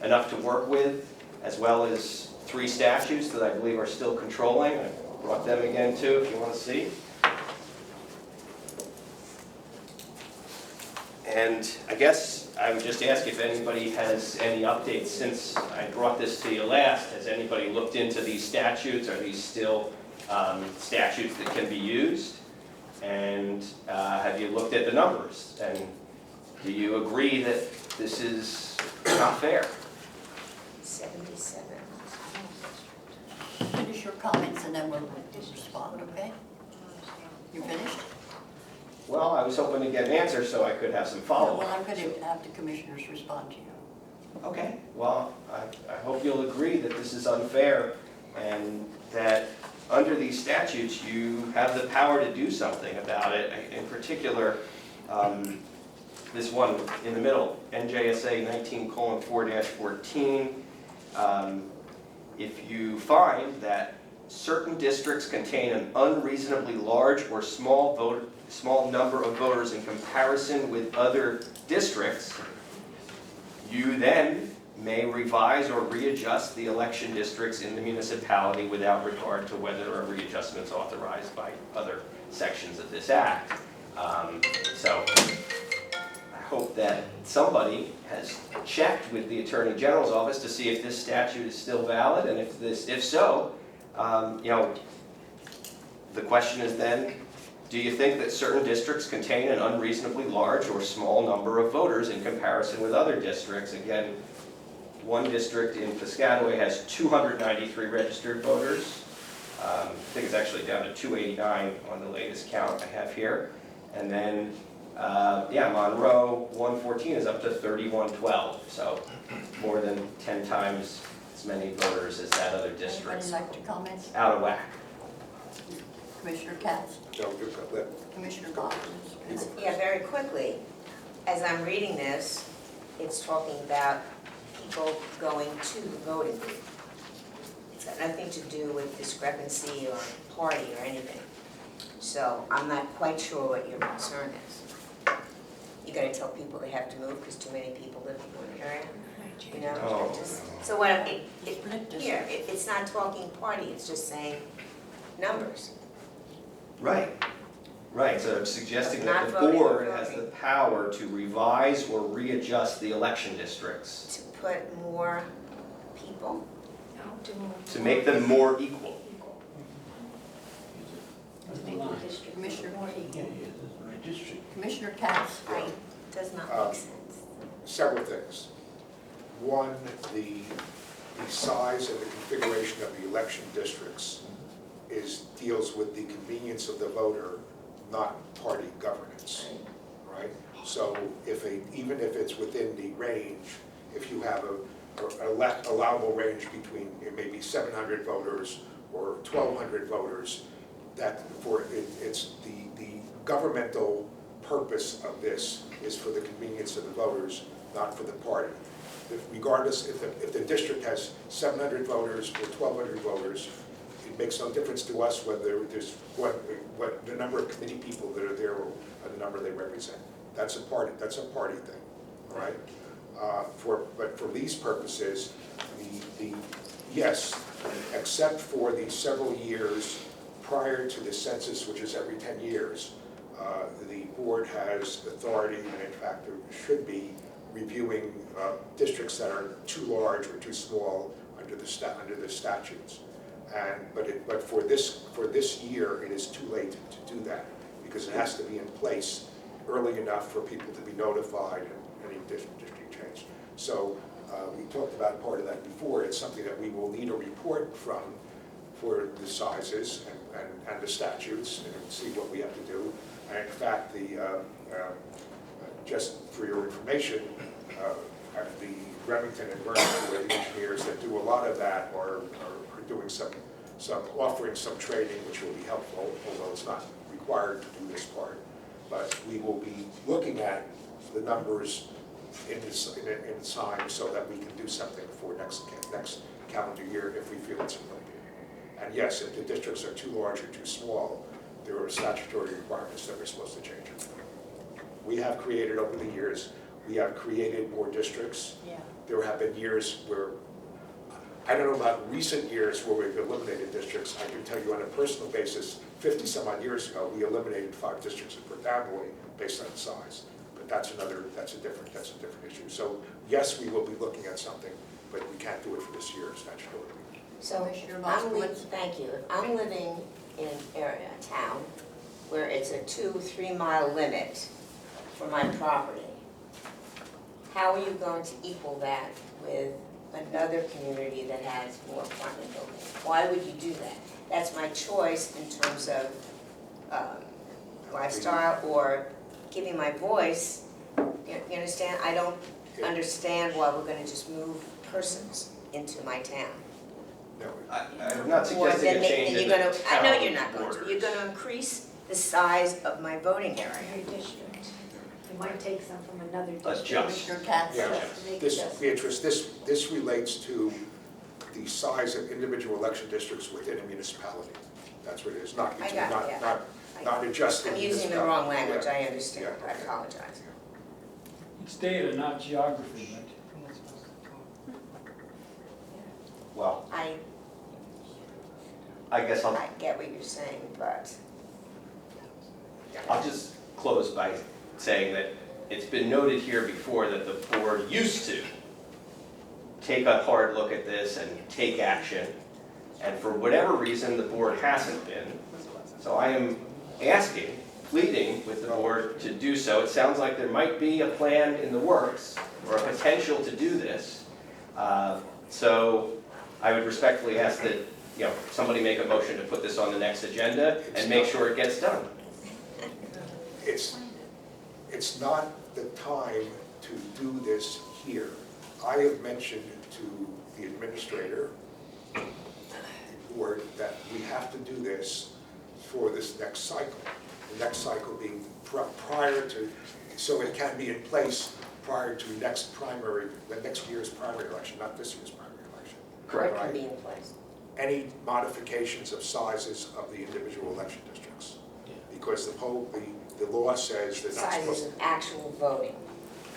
enough to work with, as well as 3 statutes that I believe are still controlling. I brought them again too, if you want to see. And I guess I would just ask if anybody has any updates since I brought this to you last. Has anybody looked into these statutes? Are these still statutes that can be used? And have you looked at the numbers? And do you agree that this is not fair? 77. Finish your comments and then we'll respond, okay? You finished? Well, I was hoping to get an answer so I could have some follow-up. Well, I'm going to have the commissioners respond to you. Okay, well, I hope you'll agree that this is unfair and that under these statutes, you have the power to do something about it. In particular, this one in the middle, NJSA 19:4-14. If you find that certain districts contain an unreasonably large or small number of voters in comparison with other districts, you then may revise or readjust the election districts in the municipality without regard to whether a readjustment is authorized by other sections of this act. So I hope that somebody has checked with the Attorney General's office to see if this statute is still valid, and if so, the question is then, do you think that certain districts contain an unreasonably large or small number of voters in comparison with other districts? Again, one district in Piscataway has 293 registered voters. I think it's actually down to 289 on the latest count I have here. And then, Monroe 114 is up to 3112, so more than 10 times as many voters as that other district. Anybody like to comment? Out of whack. Commissioner Katz? No, you're good. Commissioner Bogdan? Yeah, very quickly, as I'm reading this, it's talking about people going to the voting booth. It's got nothing to do with discrepancy or party or anything. So I'm not quite sure what your concern is. You gotta tell people they have to move because too many people live in one area, you know? Oh. So what, it's not talking party, it's just saying numbers. Right, so I'm suggesting Not that the voting, board voting. has the power to revise or readjust the election districts To put more people? to make them more equal. Commissioner Commissioner Katz? Does not Uh, make sense. Several things. One, the size and the configuration of the election districts deals with the convenience of the voter, not party governance, right? So even if it's within the range, if you have a allowable range between, it may be 700 voters or 1,200 voters, it's the governmental purpose of this is for the convenience of the voters, not for the party. Regardless, if the district has 700 voters or 1,200 voters, it makes no difference to us whether there's what the number of committee people that are there or the number they represent. That's a party thing, all right? But for these purposes, yes, except for the several years prior to the census, which is every 10 years, the board has authority, and in fact, there should be reviewing districts that are too large or too small under the statutes. But for this year, it is too late to do that because it has to be in place early enough for people to be notified and any district change. So we talked about part of that before. It's something that we will need a report from for the sizes and the statutes and see what we have to do. And in fact, just for your information, the Remington and Brunswick, the engineers that do a lot of that are doing offering some training, which will be helpful, although it's not required to do this part. But we will be looking at the numbers in time so that we can do something for next calendar year if we feel it's appropriate. And yes, if the districts are too large or too small, there are statutory requirements that we're supposed to change it. We have created over the years, we have created more districts. Yeah. There have been years where I don't know about recent years where we've eliminated districts. I can tell you on a personal basis, 50 some odd years ago, we eliminated 5 districts in Port Amboy based on size. But that's a different issue. So yes, we will be looking at something, but we can't do it for this year statutorily. So thank you. If I'm living in an area, a town, where it's a 2-3 mile limit for my property, how are you going to equal that with another community that has more apartment buildings? Why would you do that? That's my choice in terms of lifestyle or giving my voice. You understand? I don't understand why we're gonna just move persons into my town. No, I'm not suggesting a change in the town borders. I know you're not going to. You're gonna increase the size of my voting area. Your district. You might take some from another district. Adjust. Mr. Katz. Yeah, Make this, adjustments. Beatrice, this relates to the size of individual election districts within a municipality. That's what it is, not, I got it, yeah. not adjusting. I'm using the wrong language, Yeah. I understand, Yeah, I okay. apologize. It's data, not geography, right? Well, I I guess I get what you're saying, but I'll just close by saying that it's been noted here before that the board used to take a hard look at this and take action, and for whatever reason, the board hasn't been. So I am asking, pleading with the board to do so. It sounds like there might be a plan in the works, or a potential to do this. So I would respectfully ask that, somebody make a motion to put this on the next agenda and make sure it gets done. It's not the time to do this here. I have mentioned to the administrator, the board, that we have to do this for this next cycle. The next cycle being prior to, so it can be in place prior to the next year's primary election, not this year's primary election. what Right? can be in place? Any modifications of sizes of the individual election districts. Because the law says they're not Sizes supposed of actual voting.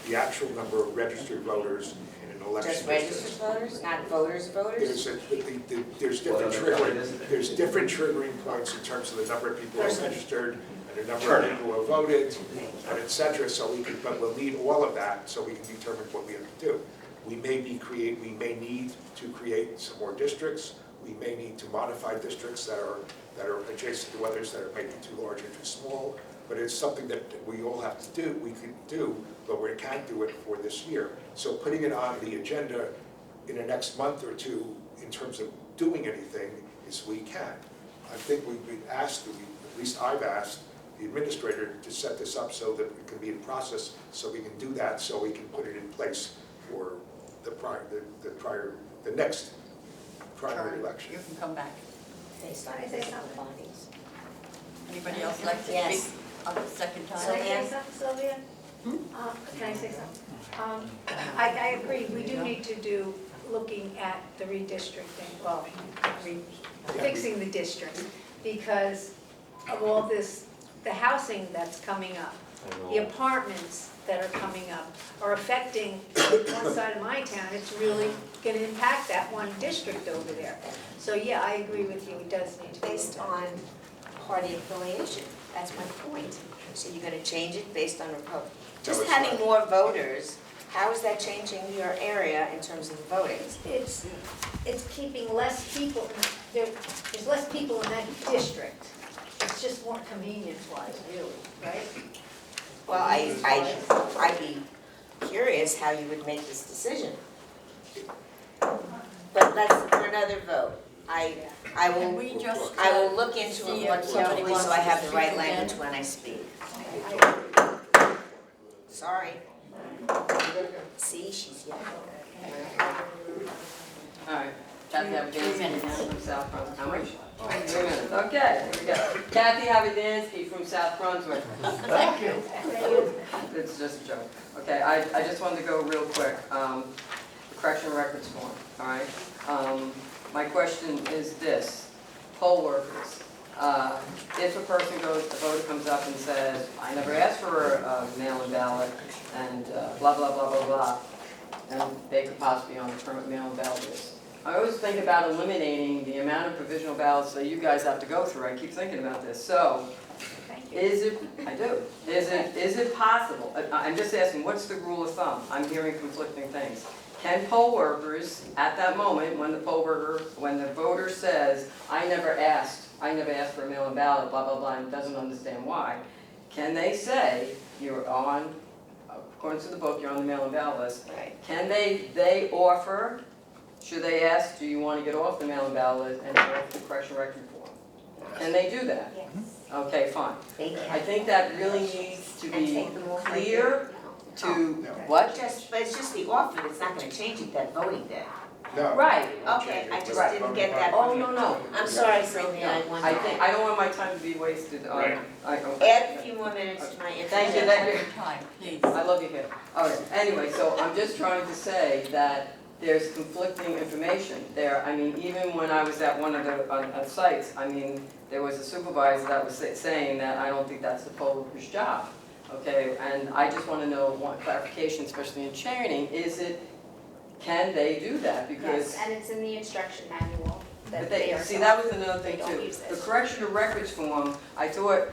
the actual number of registered voters in an election Just district. registered voters, not voters' voters? There's different triggering points in terms of the number of people who are registered and the number of people who have voted, and et cetera, but we'll need all of that so we can determine what we have to do. We may need to create some more districts. We may need to modify districts that are adjacent to others that are maybe too large or too small. But it's something that we all have to do, we could do, but we can't do it for this year. So putting it on the agenda in the next month or two in terms of doing anything is we can. I think we've asked, at least I've asked the administrator to set this up so that it can be in process, so we can do that, so we can put it in place for the next primary election. You can come back. Based on Can I say physical something? bodies. Anybody else like to Yes. speak on the second Can time? I say something, Sylvia? Can I say something? I agree, we do need to do, looking at the redistricting, well, fixing the district, because of all this, the housing that's coming up, the apartments that are coming up are affecting one side of my town. It's really gonna impact that one district over there. So, yeah, I agree with you, it does need to be Based on party affiliation, that's my point. So you're gonna change it based on Republican? Just it's having not. more voters, how is that changing your area in terms of the voting? It's keeping less people, there's less people in that district. It's just more convenience-wise, really, right? Well, I'd be curious how you would make this decision. But that's for another vote. I Can we just, will look into see it more if somebody carefully wants so I to have the speak right again? language when I speak. Sorry. See, she's yelling. All right, Kathy Avidansky 3 minutes. from South Brunswick. How much? 3 minutes, okay, here we go. Kathy Avidansky from South Brunswick. Thank you. It's just a joke. Okay, I just wanted to go real quick. Correction records form, all right? My question is this, poll workers. If a person goes, a voter comes up and says, I never asked for a mail-in ballot, and blah, blah, blah, blah, blah, and they could possibly on a permit mail-in ballot list. I always think about eliminating the amount of provisional ballots that you guys have to go through. I keep thinking about this. So, is it, I do, is it possible, I'm just asking, what's the rule of thumb? I'm hearing conflicting things. Can poll workers, at that moment, when the voter says, I never asked for a mail-in ballot, blah, blah, blah, and doesn't understand why, can they say, you're on, according to the book, you're on the mail-in ballot list, can they offer, should they ask, do you want to get off the mail-in ballot and go off the correction record form? Can they do that? Yes. Okay, fine. They can. I think that really needs to And be take them off clear to, No. what? But it's just the offer, it's not gonna change it, that voting day. No. Right. Okay, I just didn't get that Oh, from you. no. I'm sorry, Sylvia, I wanted I think, I don't want my time to be wasted on, Right. add a few more minutes to my Thank you, introduction. thank you. Time, please. I love you here. Okay, anyway, so I'm just trying to say that there's conflicting information there. I mean, even when I was at one of the sites, I mean, there was a supervisor that was saying that I don't think that's the poll worker's job. Okay, and I just want to know, one clarification, especially in training, can they do that? Because Yes, and it's in the instruction manual that but they are. see, that was another thing they don't too. use it. The correction of records form, I thought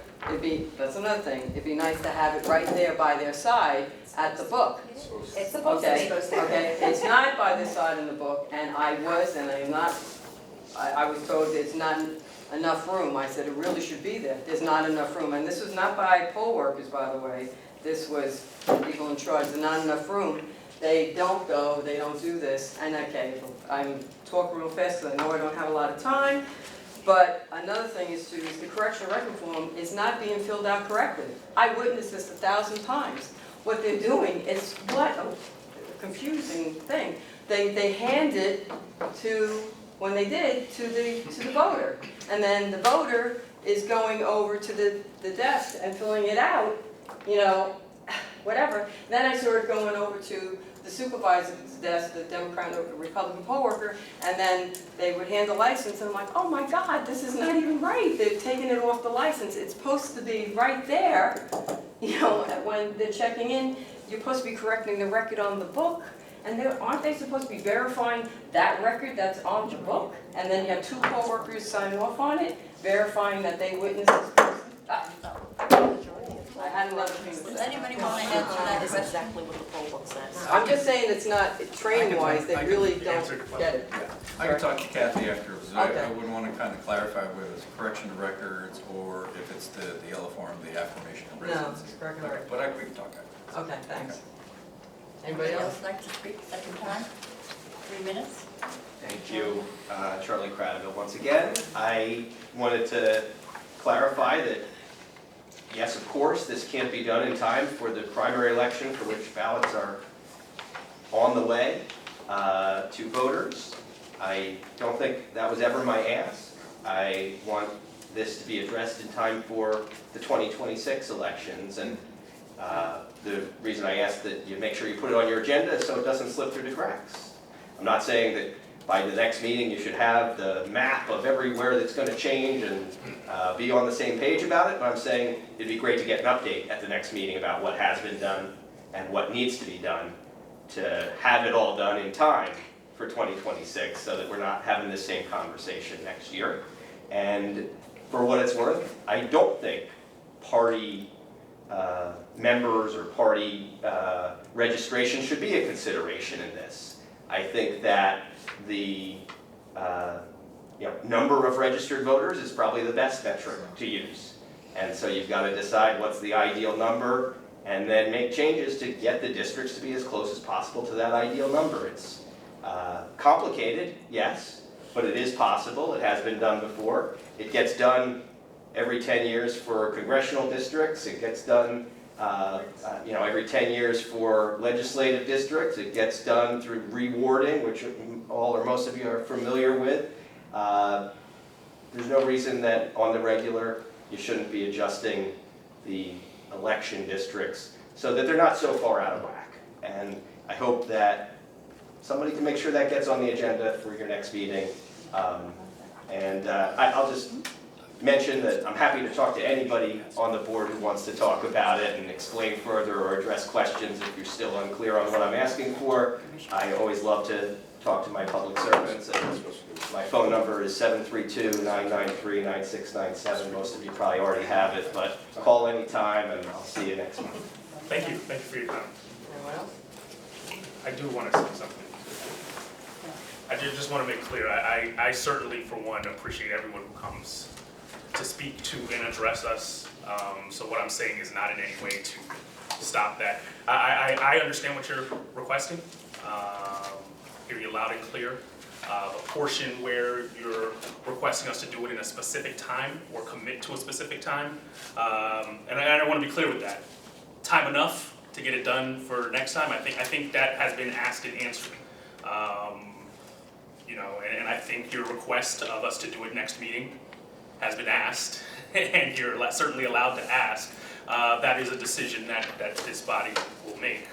that's another thing, it'd be nice to have it right there by their side at the book. It's supposed to be. Okay, it's not by this side in the book, and I was told there's not enough room. I said it really should be there. There's not enough room, and this was not by poll workers, by the way. This was people in charge. There's not enough room. They don't go, they don't do this, and okay, I'm talking real fast because I know I don't have a lot of time, but another thing is the correction record form is not being filled out correctly. I witnessed this 1,000 times. What they're doing is, what a confusing thing. They hand it to, when they did, to the voter, and then the voter is going over to the desk and filling it out, you know, whatever. Then I started going over to the supervisor's desk, the Democrat or the Republican poll worker, and then they would hand the license, and I'm like, oh my God, this is not even right. They've taken it off the license. It's supposed to be right there, you know, when they're checking in. You're supposed to be correcting the record on the book, and aren't they supposed to be verifying that record that's on the book? And then you have two poll workers sign off on it, verifying that they witnessed this person. I had another thing to Does say. anybody want to answer that That's question? exactly what the poll book says. I'm just saying it's not, training-wise, they I can really answer don't the get it. I can talk to Kathy afterwards. I Okay. would want to kind of clarify whether it's correction of records or if it's the yellow form, the affirmation of No, residency. it's correction of records. But we can talk afterwards. Okay, thanks. Anybody else like to speak second time? 3 minutes? Thank you, Charlie Cradaville once again. I wanted to clarify that, yes, of course, this can't be done in time for the primary election for which ballots are on the way to voters. I don't think that was ever my ask. I want this to be addressed in time for the 2026 elections, and the reason I ask that you make sure you put it on your agenda is so it doesn't slip through the cracks. I'm not saying that by the next meeting you should have the map of everywhere that's going to change and be on the same page about it, but I'm saying it'd be great to get an update at the next meeting about what has been done and what needs to be done to have it all done in time for 2026 so that we're not having this same conversation next year. And for what it's worth, I don't think party members or party registration should be a consideration in this. I think that the number of registered voters is probably the best metric to use. And so you've got to decide what's the ideal number and then make changes to get the districts to be as close as possible to that ideal number. It's complicated, yes, but it is possible. It has been done before. It gets done every 10 years for congressional districts. It gets done every 10 years for legislative districts. It gets done through rewarding, which all or most of you are familiar with. There's no reason that on the regular you shouldn't be adjusting the election districts so that they're not so far out of whack. And I hope that somebody can make sure that gets on the agenda for your next meeting. I'll just mention that I'm happy to talk to anybody on the board who wants to talk about it and explain further or address questions if you're still unclear on what I'm asking for. I always love to talk to my public servants. And my phone number is 732-993-9697. Most of you probably already have it, but call anytime and I'll see you next month. Thank you for your time. Anyone else? I do want to say something. I just want to make clear, I certainly, for one, appreciate everyone who comes to speak to and address us. So what I'm saying is not in any way to stop that. I understand what you're requesting. Hear you loud and clear. The portion where you're requesting us to do it in a specific time or commit to a specific time, and I want to be clear with that. Time enough to get it done for next time. I think that has been asked and answered. You know, and I think your request of us to do it next meeting has been asked, and you're certainly allowed to ask. That is a decision that this body will make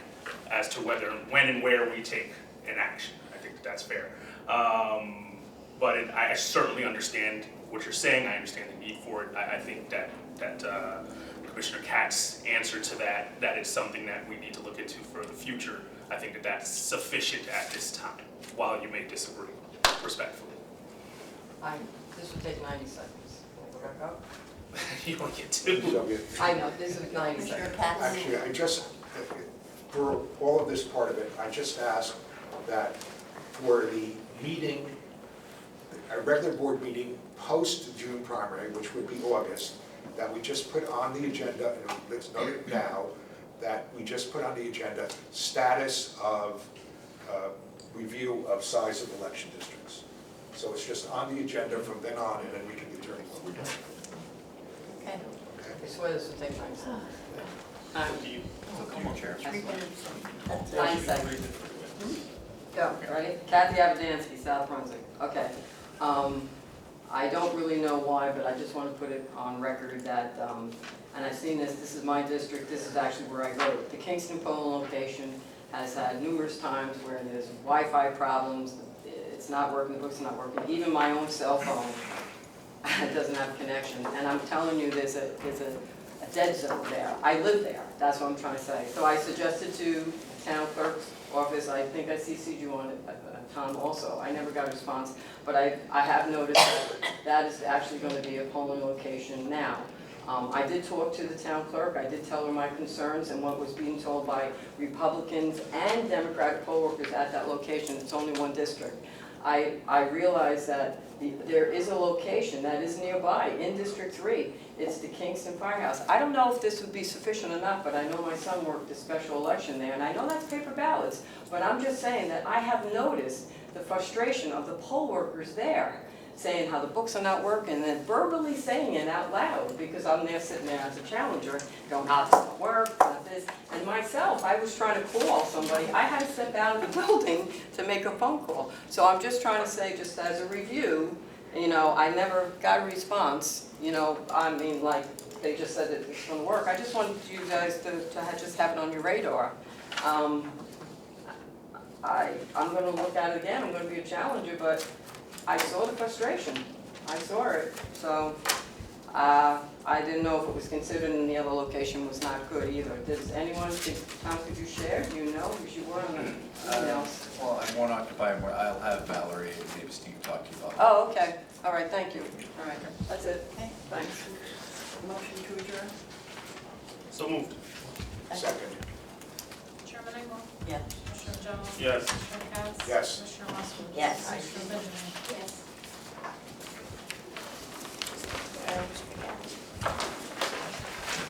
as to whether, when and where we take an action. I think that's fair. But I certainly understand what you're saying. I understand the need for it. I think that Commissioner Katz's answer to that is something that we need to look into for the future. I think that that's sufficient at this time, while you may disagree, respectfully. This would take 90 seconds. Can I go back up? You want to get to? I know, this is 90 Commissioner seconds. Katz? Actually, I just, for all of this part of it, I just ask that for the meeting, a regular board meeting post-June primary, which would be August, that we just put on the agenda, and let's note it now, that we just put on the agenda status of review of size of election districts. So it's just on the agenda from then on, and then we can determine what we're doing. Okay. I swear this would take 90 seconds. Chair. 3 minutes. That's 9 it. seconds. Go, ready? Kathy Abadansky, South Brunswick. Okay. I don't really know why, but I just want to put it on record that, and I've seen this is my district, this is actually where I vote. The Kingston polling location has had numerous times where there's Wi-Fi problems, it's not working, the book's not working. Even my own cell phone doesn't have connection. And I'm telling you, there's a dead zone there. I live there, that's what I'm trying to say. So I suggested to the town clerk's office, I think I CC'd you on it, Tom also. I never got a response, but I have noticed that is actually going to be a polling location now. I did talk to the town clerk, I did tell her my concerns and what was being told by Republicans and Democratic poll workers at that location. It's only one district. I realize that there is a location that is nearby in District 3. It's the Kingston Firehouse. I don't know if this would be sufficient enough, but I know my son worked a special election there, and I know that's paper ballots, but I'm just saying that I have noticed the frustration of the poll workers there, saying how the books are not working, and verbally saying it out loud, because I'm there sitting there as a challenger, going, how this don't work, not this. And myself, I was trying to call somebody, I had to step out of the building to make a phone call. So I'm just trying to say, just as a review, you know, I never got a response, you know, I mean, like, they just said that it's gonna work. I just wanted you guys to just have it on your radar. I'm gonna look at it again, I'm gonna be a challenger, but I saw the frustration. I saw it. So I didn't know if it was considered and the other location was not good either. Does anyone, Tom, could you share? Do you know? Because you were on the emails. Well, I won't occupy more. I'll have Valerie and maybe Steve talk to you about that. Oh, okay. All right, thank you. All right, that's it. Okay. Thanks. Motion to adjourn? So moved. Second. Chairman Engel? Yes. Commissioner Jones? Yes. Commissioner Katz? Yes. Commissioner Moskowitz? Yes. Commissioner Benjamin? Yes.